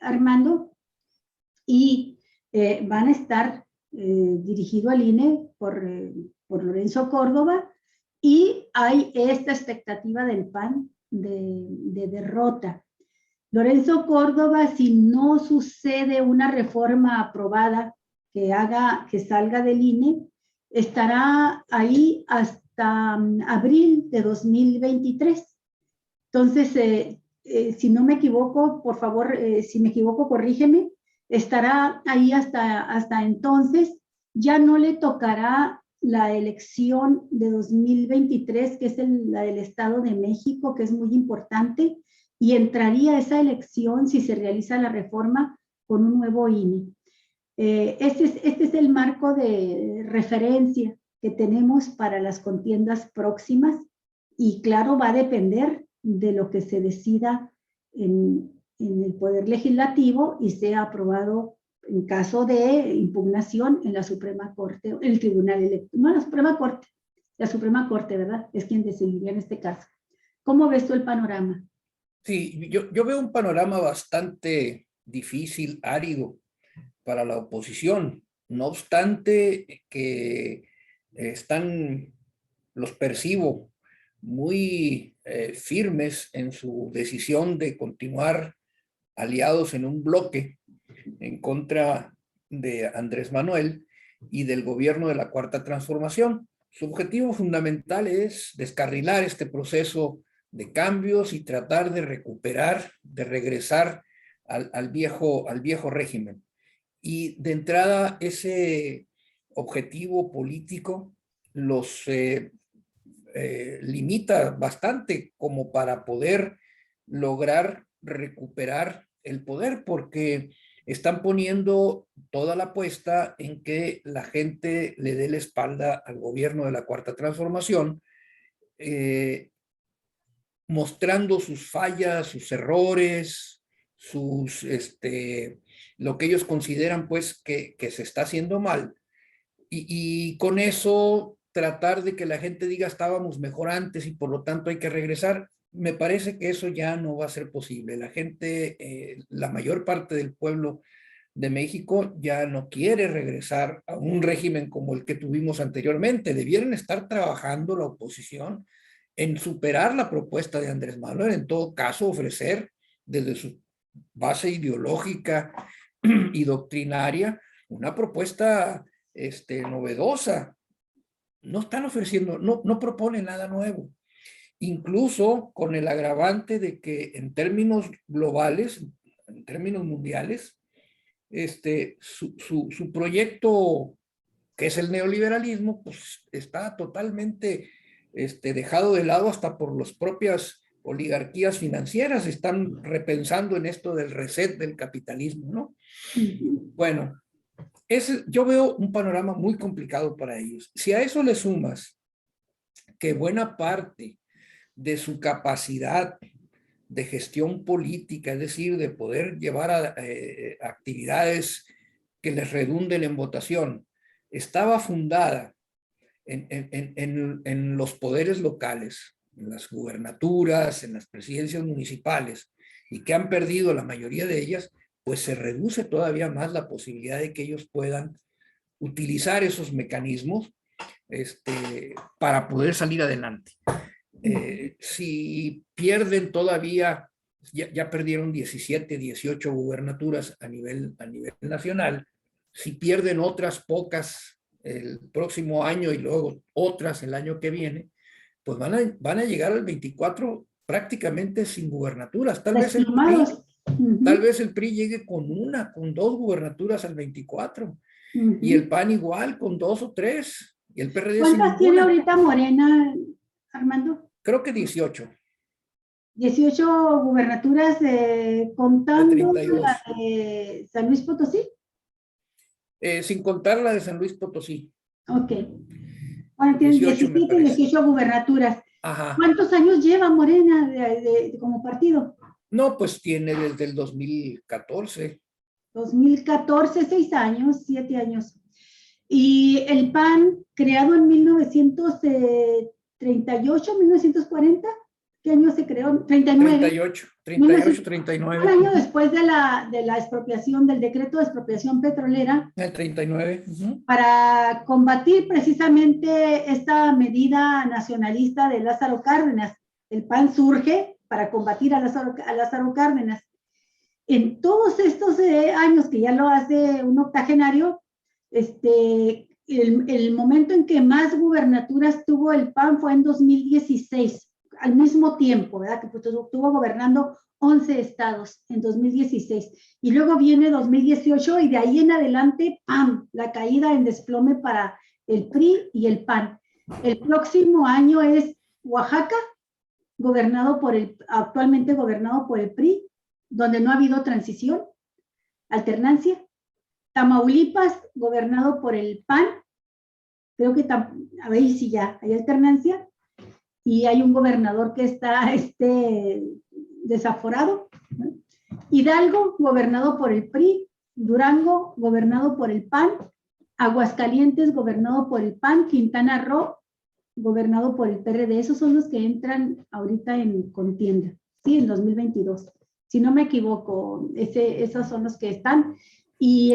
Armando, y van a estar dirigido al INE por Lorenzo Córdoba, y hay esta expectativa del PAN de derrota. Lorenzo Córdoba, si no sucede una reforma aprobada que salga del INE, estará ahí hasta abril de 2023. Entonces, si no me equivoco, por favor, si me equivoco, corrígeme, estará ahí hasta entonces. Ya no le tocará la elección de 2023, que es la del Estado de México, que es muy importante, y entraría esa elección, si se realiza la reforma, con un nuevo INE. Este es el marco de referencia que tenemos para las contiendas próximas, y claro, va a depender de lo que se decida en el Poder Legislativo y sea aprobado en caso de impugnación en la Suprema Corte, en el Tribunal Electoral, no la Suprema Corte, ¿verdad? Es quien decidiría en este caso. ¿Cómo ves tú el panorama? Sí, yo veo un panorama bastante difícil, árido para la oposición. No obstante que los percibo muy firmes en su decisión de continuar aliados en un bloque en contra de Andrés Manuel y del gobierno de la Cuarta Transformación. Su objetivo fundamental es descarrilar este proceso de cambios y tratar de recuperar, de regresar al viejo régimen. Y de entrada, ese objetivo político los limita bastante como para poder lograr recuperar el poder, porque están poniendo toda la apuesta en que la gente le dé la espalda al gobierno de la Cuarta Transformación, mostrando sus fallas, sus errores, lo que ellos consideran pues que se está haciendo mal. Y con eso tratar de que la gente diga estábamos mejor antes y por lo tanto hay que regresar. Me parece que eso ya no va a ser posible. La gente, la mayor parte del pueblo de México ya no quiere regresar a un régimen como el que tuvimos anteriormente. Debieran estar trabajando la oposición en superar la propuesta de Andrés Manuel, en todo caso ofrecer desde su base ideológica y doctrinaria una propuesta novedosa. No están ofreciendo, no proponen nada nuevo. Incluso con el agravante de que en términos globales, en términos mundiales, su proyecto, que es el neoliberalismo, pues está totalmente dejado de lado hasta por las propias oligarquías financieras. Están repensando en esto del reset del capitalismo, ¿no? Bueno, yo veo un panorama muy complicado para ellos. Si a eso le sumas que buena parte de su capacidad de gestión política, es decir, de poder llevar a actividades que les redunden en votación, estaba fundada en los poderes locales, en las gubernaturas, en las presidencias municipales, y que han perdido la mayoría de ellas, pues se reduce todavía más la posibilidad de que ellos puedan utilizar esos mecanismos para poder salir adelante. Si pierden todavía, ya perdieron 17, 18 gubernaturas a nivel nacional, si pierden otras pocas el próximo año y luego otras el año que viene, pues van a llegar al 24 prácticamente sin gubernaturas. Tal vez el PRI llegue con dos gubernaturas al 24, y el PAN igual con 2 o 3, y el PRD ¿Cuántas tiene ahorita Morena, Armando? Creo que 18. 18 gubernaturas contando De la 32. de San Luis Potosí. Sin contar la de San Luis Potosí. Ok. Bueno, tienen 18 me 17 y parece. 18 gubernaturas. Ajá. ¿Cuántos años lleva Morena como partido? No, pues tiene desde el 2014. 2014, 6 años, 7 años. Y el PAN, creado en 1938, 1940, ¿qué año se creó? 39. 38, un 39. año después de la expropiación, del decreto de expropiación petrolera, El 39. para combatir precisamente esta medida nacionalista de Lázaro Cárdenas. El PAN surge para combatir a Lázaro Cárdenas. En todos estos años, que ya lo hace un octogenario, el momento en que más gubernaturas tuvo el PAN fue en 2016, al mismo tiempo, ¿verdad? Que pues, estuvo gobernando 11 estados en 2016. Y luego viene 2018 y de ahí en adelante, ¡pam!, la caída en desplome para el PRI y el PAN. El próximo año es Oaxaca, actualmente gobernado por el PRI, donde no ha habido transición, alternancia. Tamaulipas, gobernado por el PAN, creo que a ver si ya hay alternancia, y hay un gobernador que está desaforado, ¿no? Hidalgo, gobernado por el PRI, Durango, gobernado por el PAN, Aguascalientes, gobernado por el PAN, Quintana Roo, gobernado por el PRD. Esos son los que entran ahorita en contienda, sí, en 2022. Si no me equivoco, esos son los que están. Y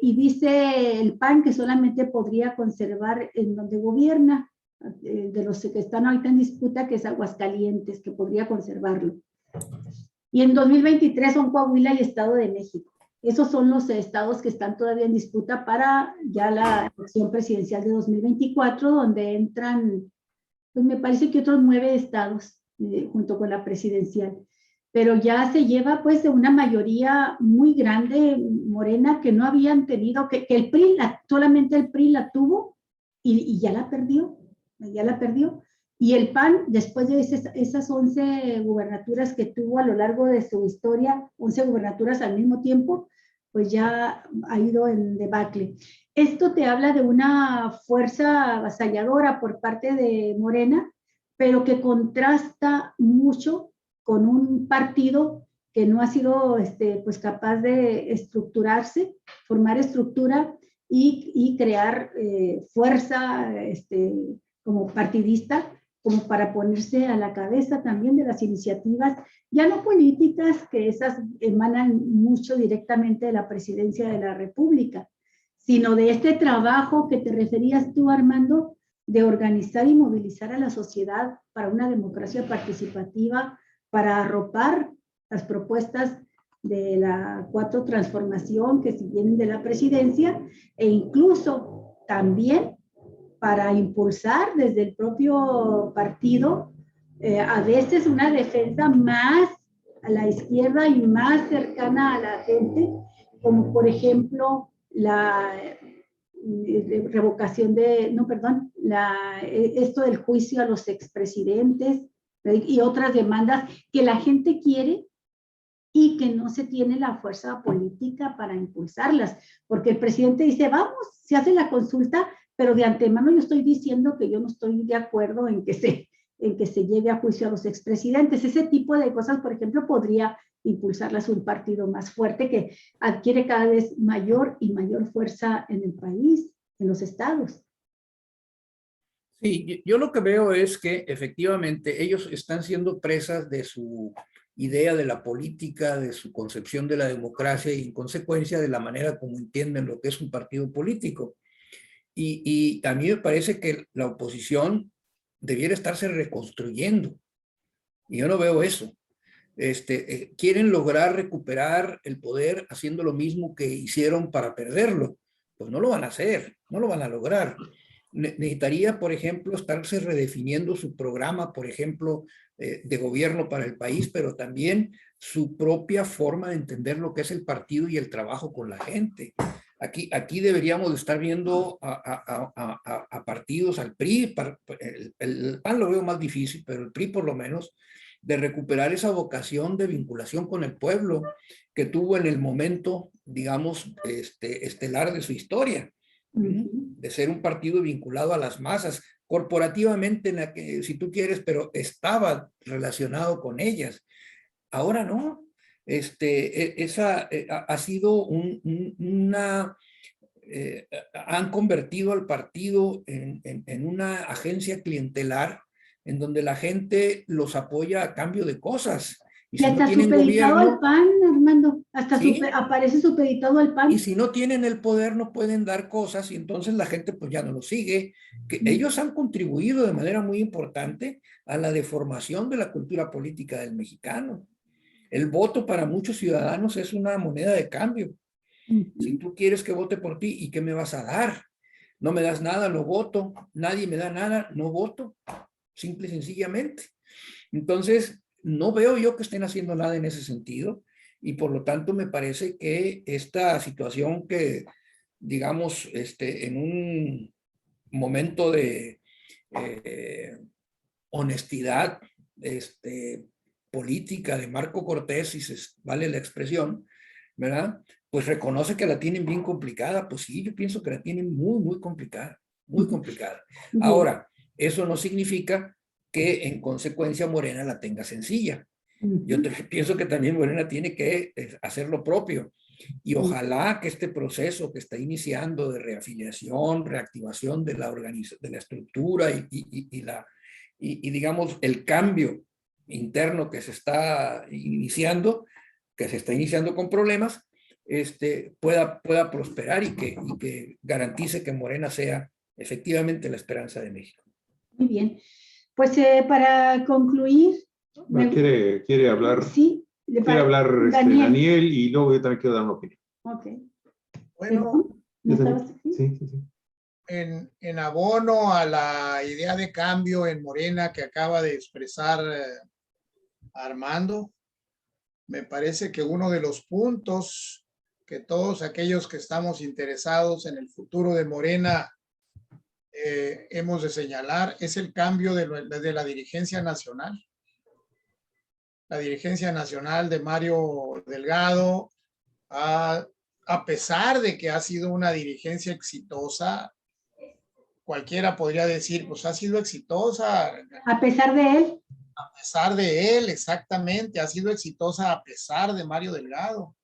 dice el PAN que solamente podría conservar en donde gobierna, de los que están ahorita en disputa, que es Aguascalientes, que podría conservarlo. Y en 2023 son Coahuila y Estado de México. Esos son los estados que están todavía en disputa para ya la elección presidencial de 2024, donde entran, pues me parece que otros 9 estados junto con la presidencial. Pero ya se lleva pues de una mayoría muy grande Morena, que no habían tenido, que el PRI, solamente el PRI la tuvo y ya la perdió. Y el PAN, después de esas 11 gubernaturas que tuvo a lo largo de su historia, 11 gubernaturas al mismo tiempo, pues ya ha ido en debacle. Esto te habla de una fuerza avasalladora por parte de Morena, pero que contrasta mucho con un partido que no ha sido pues capaz de estructurarse, formar estructura y crear fuerza como partidista, como para ponerse a la cabeza también de las iniciativas, ya no políticas, que esas emanan mucho directamente de la presidencia de la República, sino de este trabajo que te referías tú, Armando, de organizar y movilizar a la sociedad para una democracia participativa, para arropar las propuestas de la 4 transformación que vienen de la presidencia, e incluso también para impulsar desde el propio partido a veces una defensa más a la izquierda y más cercana a la gente, como por ejemplo la revocación esto del juicio a los expresidentes y otras demandas que la gente quiere y que no se tiene la fuerza política para impulsarlas, porque el presidente dice, vamos, se hace la consulta, pero de antemano yo estoy diciendo que yo no estoy de acuerdo en que se lleve a juicio a los expresidentes. Ese tipo de cosas, por ejemplo, podría impulsarlas un partido más fuerte que adquiere cada vez mayor y mayor fuerza en el país, en los estados. Sí, yo lo que veo es que efectivamente ellos están siendo presas de su idea de la política, de su concepción de la democracia y en consecuencia de la manera como entienden lo que es un partido político. Y a mí me parece que la oposición debiera estarse reconstruyendo. Y yo no veo eso. Quieren lograr recuperar el poder haciendo lo mismo que hicieron para perderlo. Pues no lo van a hacer, no lo van a lograr. Necesitaría, por ejemplo, estarse redefiniendo su programa, por ejemplo, de gobierno para el país, pero también su propia forma de entender lo que es el partido y el trabajo con la gente. Aquí deberíamos de estar viendo a partidos, al PRI, el PAN lo veo más difícil, pero el PRI por lo menos, de recuperar esa vocación de vinculación con el pueblo que tuvo en el momento, digamos, estelar de su historia, de ser un partido vinculado a las masas, corporativamente, en la que, si tú quieres, pero estaba relacionado con ellas. Ahora no. Ha sido han convertido al partido en una agencia clientelar en donde la gente los apoya a cambio de cosas. Y si hasta no supeditado al PAN, Armando, hasta ¿sí? Aparece supeditado al PAN. Y si no tienen el poder, no pueden dar cosas y entonces la gente pues ya no lo sigue. Ellos han contribuido de manera muy importante a la deformación de la cultura política del mexicano. El voto para muchos ciudadanos es una moneda de cambio. Si tú quieres que vote por ti, ¿y qué me vas a dar? No me das nada, no voto. Nadie me da nada, no voto. Simple y sencillamente. Entonces, no veo yo que estén haciendo nada en ese sentido y por lo tanto me parece que esta situación que, digamos, en un momento de honestidad política de Marco Cortés, si se vale la expresión, ¿verdad? Pues reconoce que la tienen bien complicada. Pues sí, yo pienso que la tienen muy, muy complicada, muy complicada. Ahora, eso no significa que en consecuencia Morena la tenga sencilla. Yo pienso que también Morena tiene que hacer lo propio y ojalá que este proceso que está iniciando de reafiliación, reactivación de la estructura y digamos el cambio interno que se está iniciando con problemas, pueda prosperar y que garantice que Morena sea efectivamente la esperanza de México. Muy bien. Pues para concluir... Quiere hablar, sí, quiere hablar Daniel y luego yo también quiero dar una opinión. Ok. Bueno, sí. En abono a la idea de cambio en Morena que acaba de expresar Armando, me parece que uno de los puntos que todos aquellos que estamos interesados en el futuro de Morena hemos de señalar es el cambio de la dirigencia nacional. La dirigencia nacional de Mario Delgado, a pesar de que ha sido una dirigencia exitosa, cualquiera podría decir, pues ha sido exitosa. A pesar de él. A pesar de él, exactamente, ha sido exitosa a pesar de Mario Delgado.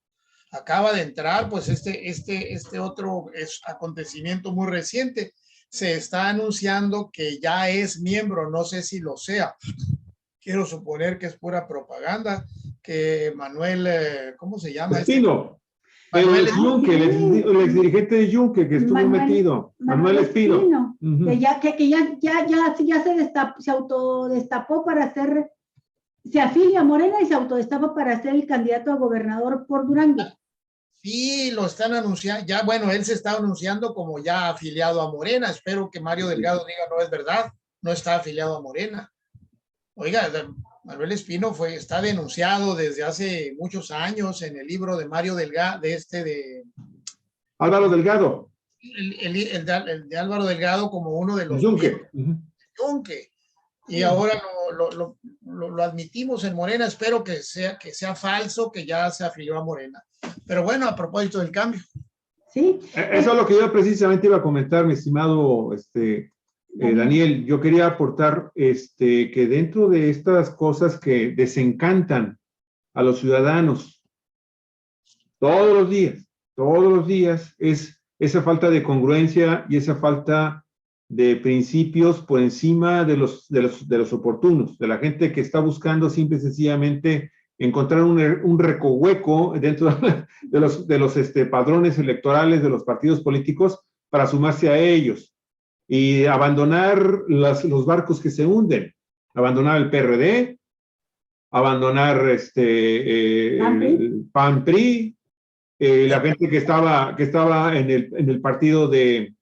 Acaba de entrar, pues este otro acontecimiento muy reciente. Se está anunciando que ya es miembro, no sé si lo sea. Quiero suponer que es pura propaganda, que Manuel, ¿cómo se llama? Espino. El exdirigente de Yunque, que estuvo metido. Manuel Espino. Que ya se autodestapó para ser, se afilia a Morena y se autodestapa para ser el candidato a gobernador por Durango. Sí, lo están anunciando. Ya, bueno, él se está anunciando como ya afiliado a Morena. Espero que Mario Delgado diga, no es verdad, no está afiliado a Morena. Oiga, Manuel Espino está denunciado desde hace muchos años en el libro de Mario Delgado, de Álvaro Delgado. El de Álvaro Delgado como uno de los Yunque. Yunque. Y ahora lo admitimos en Morena. Espero que sea falso, que ya se afilió a Morena. Pero bueno, a propósito del cambio. Sí. Eso es lo que yo precisamente iba a comentar, mi estimado Daniel. Yo quería aportar que dentro de estas cosas que desencantan a los ciudadanos todos los días, es esa falta de congruencia y esa falta de principios por encima de los oportunos, de la gente que está buscando simple y sencillamente encontrar un recohueco dentro de los padrones electorales de los partidos políticos para sumarse a ellos y abandonar los barcos que se hunden, abandonar el PRD, abandonar el PAN-PRI, la gente que estaba en el partido que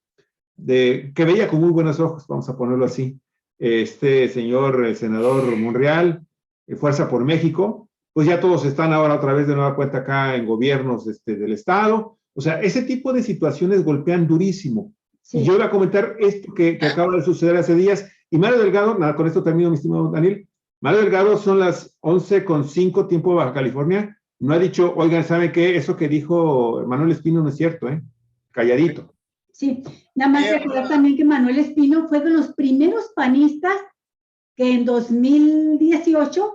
veía con muy buenos ojos, vamos a ponerlo así, señor senador Monreal, Fuerza por México, pues ya todos están ahora otra vez de nueva cuenta acá en gobiernos del Estado. O sea, ese tipo de situaciones golpean durísimo. Sí. Y yo iba a comentar esto que acaba de suceder hace días, y Mario Delgado, nada, con esto termino, mi estimado Daniel, Mario Delgado, son las 11:05 tiempo de Baja California. No ha dicho, oigan, ¿saben qué? Eso que dijo Manuel Espino no es cierto, ¿eh? Calladito. Sí, nada más recordar también que Manuel Espino fue de los primeros panistas que en 2018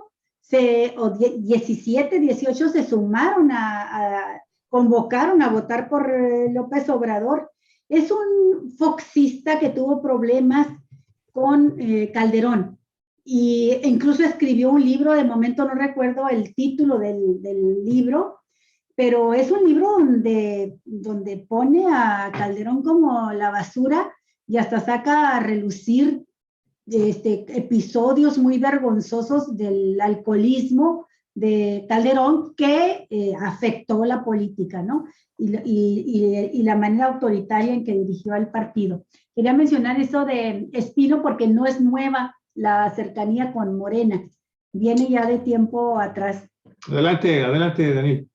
o 17, 18 se sumaron convocaron a votar por López Obrador. Es un foxista que tuvo problemas con Calderón y incluso escribió un libro, de momento no recuerdo el título del libro, pero es un libro donde pone a Calderón como la basura y hasta saca a relucir episodios muy vergonzosos del alcoholismo de Calderón que afectó la política, ¿no? Y la manera autoritaria en que dirigió al partido. Quería mencionar eso de Espino porque no es nueva la cercanía con Morena, viene ya de tiempo atrás. Adelante, adelante, Daniel.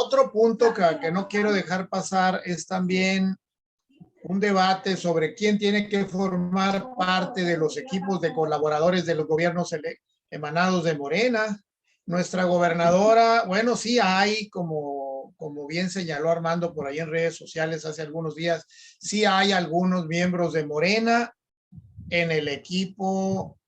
Otro punto que no quiero dejar pasar es también un debate sobre quién tiene que formar parte de los equipos de colaboradores de los gobiernos emanados de Morena. Nuestra gobernadora, bueno, sí hay, como bien señaló Armando por ahí en redes sociales hace algunos días, sí hay algunos miembros de Morena en el equipo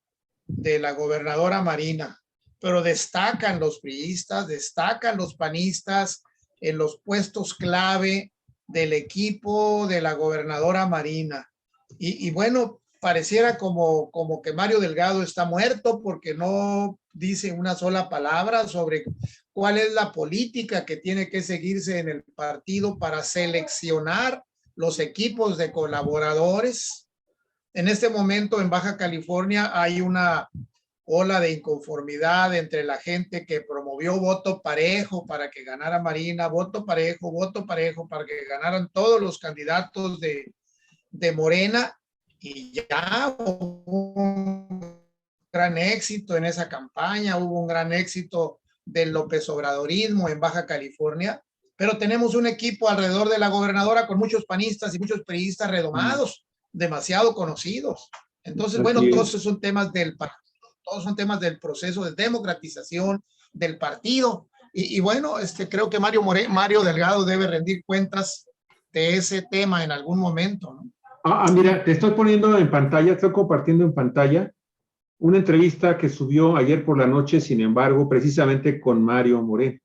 de la gobernadora Marina, pero destacan los priistas, destacan los panistas en los puestos clave del equipo de la gobernadora Marina. Y bueno, pareciera como que Mario Delgado está muerto porque no dice una sola palabra sobre cuál es la política que tiene que seguirse en el partido para seleccionar los equipos de colaboradores. En este momento en Baja California hay una ola de inconformidad entre la gente que promovió voto parejo para que ganara Marina, voto parejo para que ganaran todos los candidatos de Morena, y ya hubo un gran éxito en esa campaña, hubo un gran éxito del López Obradorismo en Baja California, pero tenemos un equipo alrededor de la gobernadora con muchos panistas y muchos priistas redomados, demasiado conocidos. Entonces, bueno, todos esos son temas todos son temas del proceso de democratización del partido. Y bueno, creo que Mario Delgado debe rendir cuentas de ese tema en algún momento, ¿no? Mira, te estoy poniendo en pantalla, estoy compartiendo en pantalla una entrevista que subió ayer por la noche, sin embargo, precisamente con Mario Moré.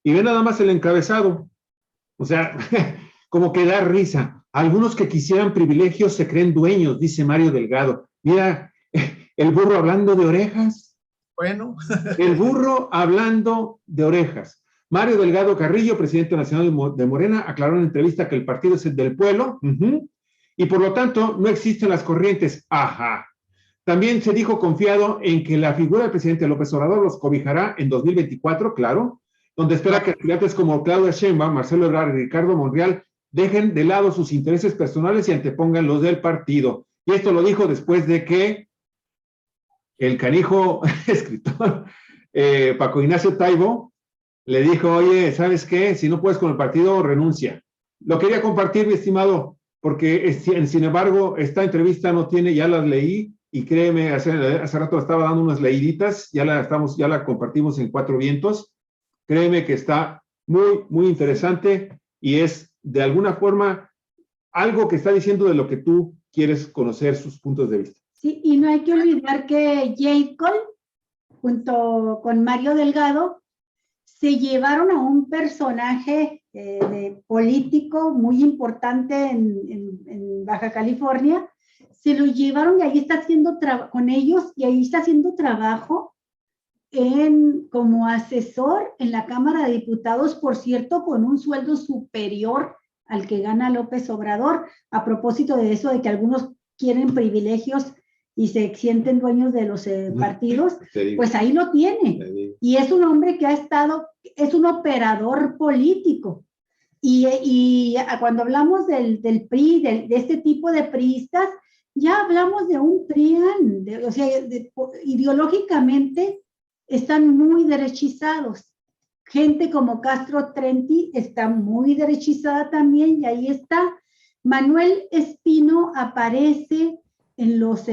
Y ve nada más el encabezado. O sea, como que da risa. Algunos que quisieran privilegios se creen dueños, dice Mario Delgado. Mira, el burro hablando de orejas. Bueno. El burro hablando de orejas. Mario Delgado Carrillo, presidente nacional de Morena, aclaró en entrevista que el partido es el del pueblo, y por lo tanto no existen las corrientes. Ajá. También se dijo confiado en que la figura del presidente López Obrador los cobijará en 2024, claro, donde espera que aspirantes como Claudia Sheinbaum, Marcelo Ebrard y Ricardo Monreal dejen de lado sus intereses personales y antepongan los del partido. Y esto lo dijo después de que el canijo escritor Paco Ignacio Taibo le dijo, oye, ¿sabes qué? Si no puedes con el partido, renuncia. Lo quería compartir, mi estimado, porque sin embargo, esta entrevista no tiene, ya las leí, y créeme, hace rato estaba dando unas leíditas, ya la compartimos en Cuatro Vientos. Créeme que está muy, muy interesante y es de alguna forma algo que está diciendo de lo que tú quieres conocer sus puntos de vista. Sí, y no hay que olvidar que Jacob, junto con Mario Delgado, se llevaron a un personaje político muy importante en Baja California, se lo llevaron y ahí está haciendo con ellos, y ahí está haciendo trabajo como asesor en la Cámara de Diputados, por cierto, con un sueldo superior al que gana López Obrador, a propósito de eso, de que algunos quieren privilegios y se sienten dueños de los partidos, pues ahí lo tiene. Y es un hombre que es un operador político. Y cuando hablamos del PRI, de este tipo de priistas, ya hablamos de un PRIAN, o sea, ideológicamente están muy derechizados. Gente como Castro Trenti está muy derechizada también, y ahí está. Manuel Espino aparece en los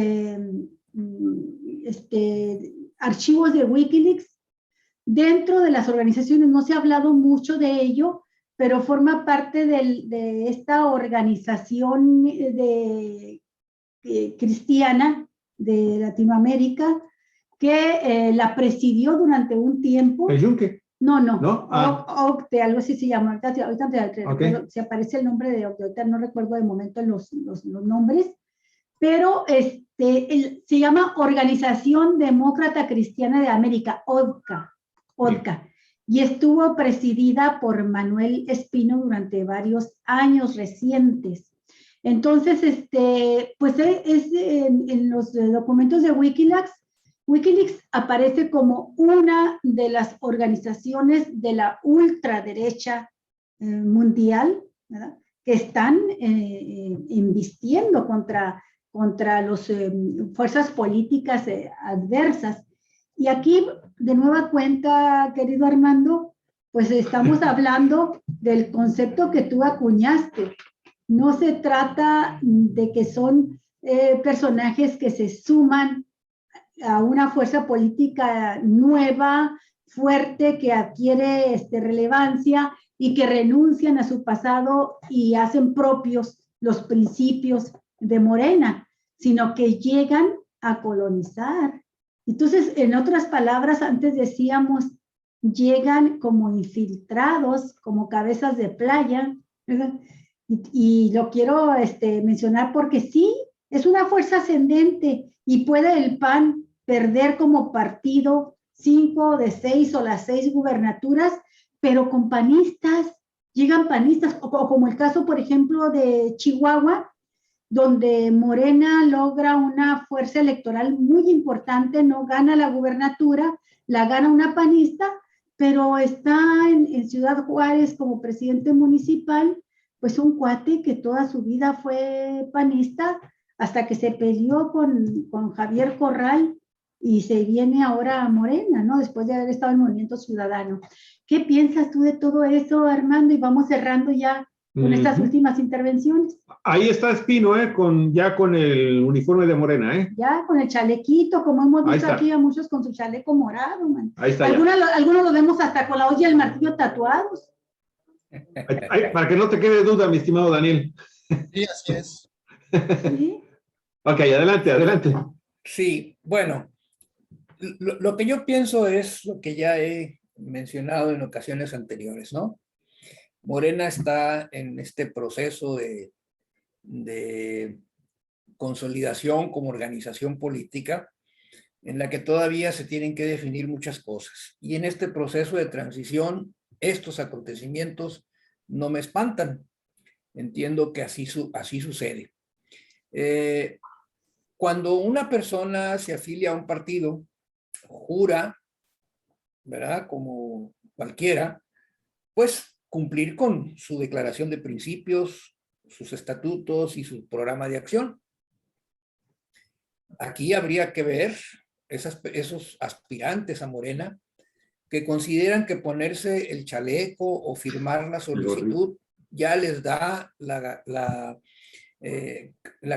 archivos de Wikileaks. Dentro de las organizaciones no se ha hablado mucho de ello, pero forma parte de esta organización cristiana de Latinoamérica que la presidió durante un tiempo. ¿El Yunque? No. ¿No? Octe, algo así se llama. Ahorita Okay. se aparece el nombre de Octe, ahorita no recuerdo de momento los nombres, pero se llama Organización Demócrata Cristiana de América, ODCA, y estuvo presidida por Manuel Espino durante varios años recientes. Entonces, pues en los documentos de Wikileaks aparece como una de las organizaciones de la ultraderecha mundial, ¿verdad?, que están embistiendo contra las fuerzas políticas adversas. Y aquí, de nueva cuenta, querido Armando, pues estamos hablando del concepto que tú acuñaste. No se trata de que son personajes que se suman a una fuerza política nueva, fuerte, que adquiere relevancia y que renuncian a su pasado y hacen propios los principios de Morena, sino que llegan a colonizar. Entonces, en otras palabras, antes decíamos, llegan como infiltrados, como cabezas de playa, ¿verdad? Y lo quiero mencionar porque sí, es una fuerza ascendente y puede el PAN perder como partido 5 de 6 o las 6 gubernaturas, pero con panistas, llegan panistas, o como el caso, por ejemplo, de Chihuahua, donde Morena logra una fuerza electoral muy importante, no gana la gubernatura, la gana una panista, pero está en Ciudad Juárez como presidente municipal, pues un cuate que toda su vida fue panista, hasta que se peleó con Javier Corral y se viene ahora a Morena, ¿no? Después de haber estado en Movimiento Ciudadano. ¿Qué piensas tú de todo eso, Armando? Y vamos cerrando ya con estas últimas intervenciones. Ahí está Espino, ya con el uniforme de Morena, Ya con el chalequito, como hemos visto aquí a muchos con su chaleco morado, man. Ahí está. Algunos lo vemos hasta con la olla y el martillo tatuados. Para que no te quede duda, mi estimado Daniel. Sí, así es. ¿Sí? Ok, adelante. Sí, bueno, lo que yo pienso es lo que ya he mencionado en ocasiones anteriores, ¿no? Morena está en este proceso de consolidación como organización política en la que todavía se tienen que definir muchas cosas. Y en este proceso de transición, estos acontecimientos no me espantan. Entiendo que así sucede. Cuando una persona se afilia a un partido, jura, ¿verdad?, como cualquiera, pues cumplir con su declaración de principios, sus estatutos y su programa de acción. Aquí habría que ver esos aspirantes a Morena que consideran que ponerse el chaleco o firmar la solicitud ya les da la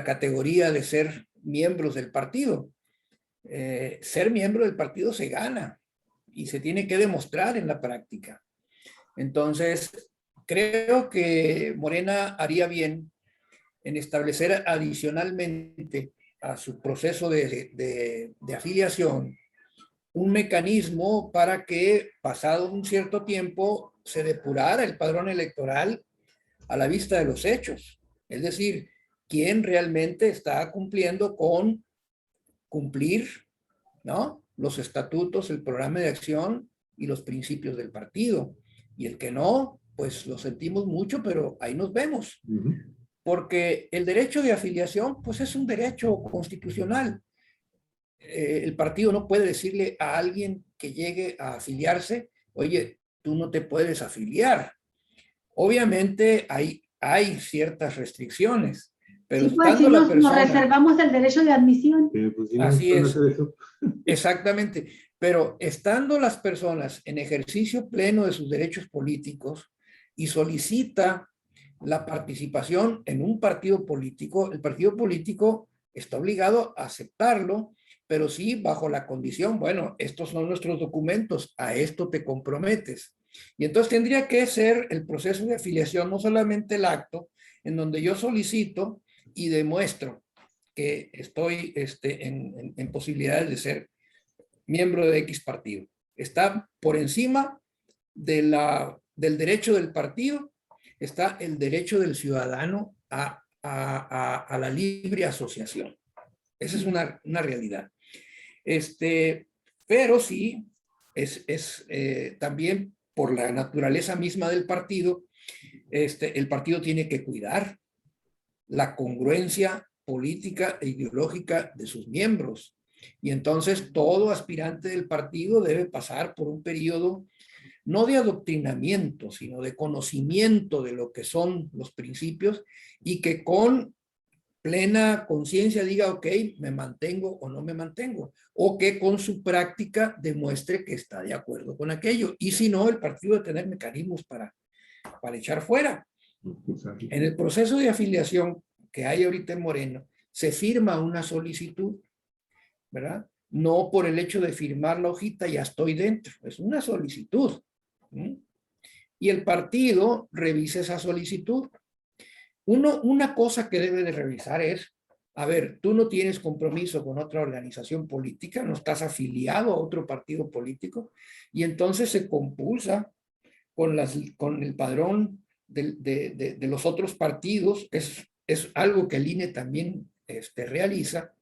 categoría de ser miembros del partido. Ser miembro del partido se gana y se tiene que demostrar en la práctica. Entonces, creo que Morena haría bien en establecer adicionalmente a su proceso de afiliación un mecanismo para que, pasado un cierto tiempo, se depurara el padrón electoral a la vista de los hechos. Es decir, quién realmente está cumpliendo con cumplir, ¿no?, los estatutos, el programa de acción y los principios del partido. Y el que no, pues lo sentimos mucho, pero ahí nos vemos. Porque el derecho de afiliación, pues es un derecho constitucional. El partido no puede decirle a alguien que llegue a afiliarse, oye, tú no te puedes afiliar. Obviamente hay ciertas restricciones, pero sí, pues sí, nos reservamos el derecho de admisión. Pues, si así es. Exactamente. Pero estando las personas en ejercicio pleno de sus derechos políticos y solicita la participación en un partido político, el partido político está obligado a aceptarlo pero sí bajo la condición, bueno, estos son nuestros documentos, a esto te comprometes. Y entonces tendría que ser el proceso de afiliación, no solamente el acto, en donde yo solicito y demuestro que estoy en posibilidades de ser miembro de X partido. Está por encima del derecho del partido, está el derecho del ciudadano a la libre asociación. Esa es una realidad. Pero sí, también por la naturaleza misma del partido, el partido tiene que cuidar la congruencia política e ideológica de sus miembros. Y entonces todo aspirante del partido debe pasar por un periodo no de adoctrinamiento, sino de conocimiento de lo que son los principios y que con plena conciencia diga, ok, me mantengo o no me mantengo, o que con su práctica demuestre que está de acuerdo con aquello. Y si no, el partido debe tener mecanismos para echar fuera. En el proceso de afiliación que hay ahorita en Morena, se firma una solicitud, ¿verdad? No por el hecho de firmar la hojita, ya estoy dentro, es una solicitud. Y el partido revisa esa solicitud. Una cosa que debe de revisar es, a ver, tú no tienes compromiso con otra organización política, no estás afiliado a otro partido político, y entonces se compulsa con el padrón de los otros partidos, es algo que el INE también realiza,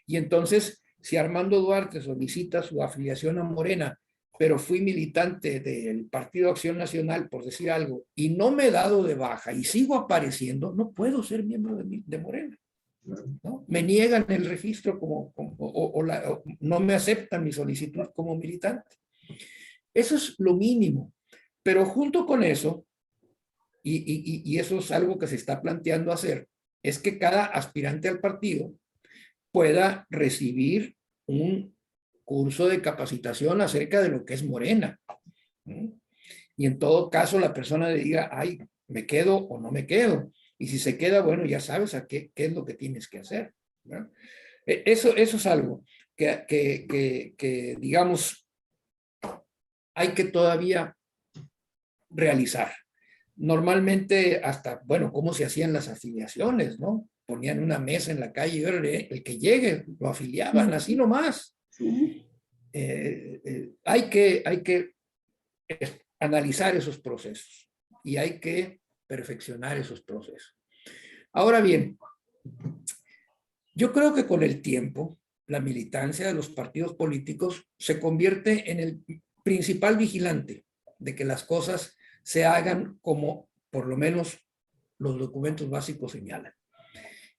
y entonces si Armando Duarte solicita su afiliación a Morena, pero fui militante del Partido Acción Nacional, por decir algo, y no me he dado de baja y sigo apareciendo, no puedo ser miembro de Morena, ¿no? Me niegan el registro o no me aceptan mi solicitud como militante. Eso es lo mínimo. Pero junto con eso, y eso es algo que se está planteando hacer, es que cada aspirante al partido pueda recibir un curso de capacitación acerca de lo que es Morena. Y en todo caso la persona le diga, ay, ¿me quedo o no me quedo? Y si se queda, bueno, ya sabes qué es lo que tienes que hacer, ¿no? Eso es algo que digamos, hay que todavía realizar. Normalmente hasta, bueno, cómo se hacían las afiliaciones, ¿no? Ponían una mesa en la calle y el que llegue lo afiliaban, así nomás. Hay que analizar esos procesos y hay que perfeccionar esos procesos. Ahora bien, yo creo que con el tiempo la militancia de los partidos políticos se convierte en el principal vigilante de que las cosas se hagan como por lo menos los documentos básicos señalan.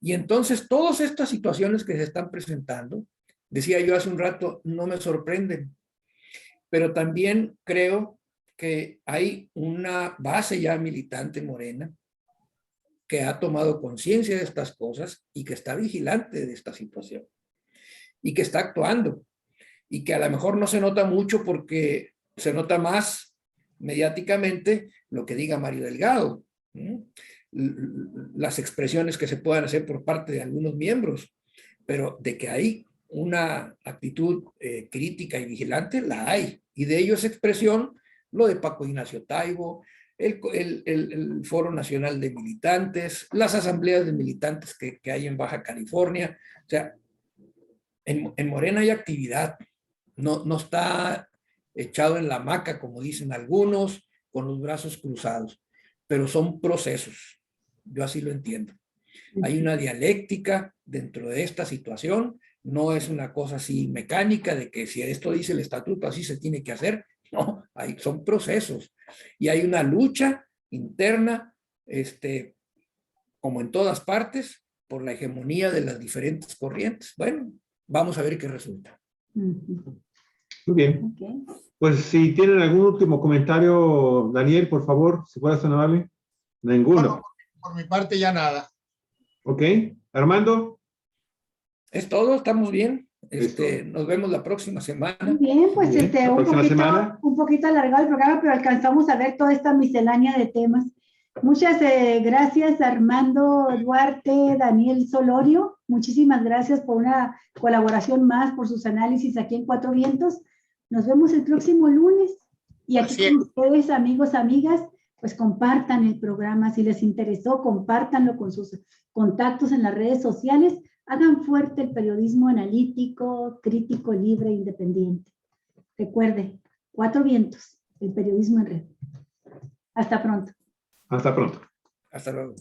Y entonces todas estas situaciones que se están presentando, decía yo hace un rato, no me sorprenden, pero también creo que hay una base ya militante morena que ha tomado conciencia de estas cosas y que está vigilante de esta situación y que está actuando y que a lo mejor no se nota mucho porque se nota más mediáticamente lo que diga Mario Delgado, las expresiones que se puedan hacer por parte de algunos miembros, pero de que hay una actitud crítica y vigilante, la hay. Y de ello es expresión lo de Paco Ignacio Taibo, el Foro Nacional de Militantes, las asambleas de militantes que hay en Baja California. O sea, en Morena hay actividad, no está echado en la hamaca, como dicen algunos, con los brazos cruzados, pero son procesos, yo así lo entiendo. Hay una dialéctica dentro de esta situación, no es una cosa así mecánica de que si esto dice el estatuto así se tiene que hacer, no, son procesos y hay una lucha interna, como en todas partes, por la hegemonía de las diferentes corrientes. Bueno, vamos a ver qué resulta. Muy bien. Okay. Pues si tienen algún último comentario, Daniel, por favor, si fueras tan amable. Ninguno. No, por mi parte ya nada. Ok. Armando. Es todo, estamos bien. Nos vemos la próxima semana. Muy bien, pues bien. Un poquito alargado el programa, pero alcanzamos a ver toda esta miscelánea de temas Muchas gracias, Armando Duarte, Daniel Solorio. Muchísimas gracias por una colaboración más, por sus análisis aquí en Cuatro Vientos. Nos vemos el próximo lunes. Y aquí con ustedes, amigos, amigas, pues compartan el programa. Si les interesó, compártanlo con sus contactos en las redes sociales. Hagan fuerte el periodismo analítico, crítico, libre e independiente. Recuerde, Cuatro Vientos, el periodismo en red. Hasta pronto. Hasta pronto. Hasta luego.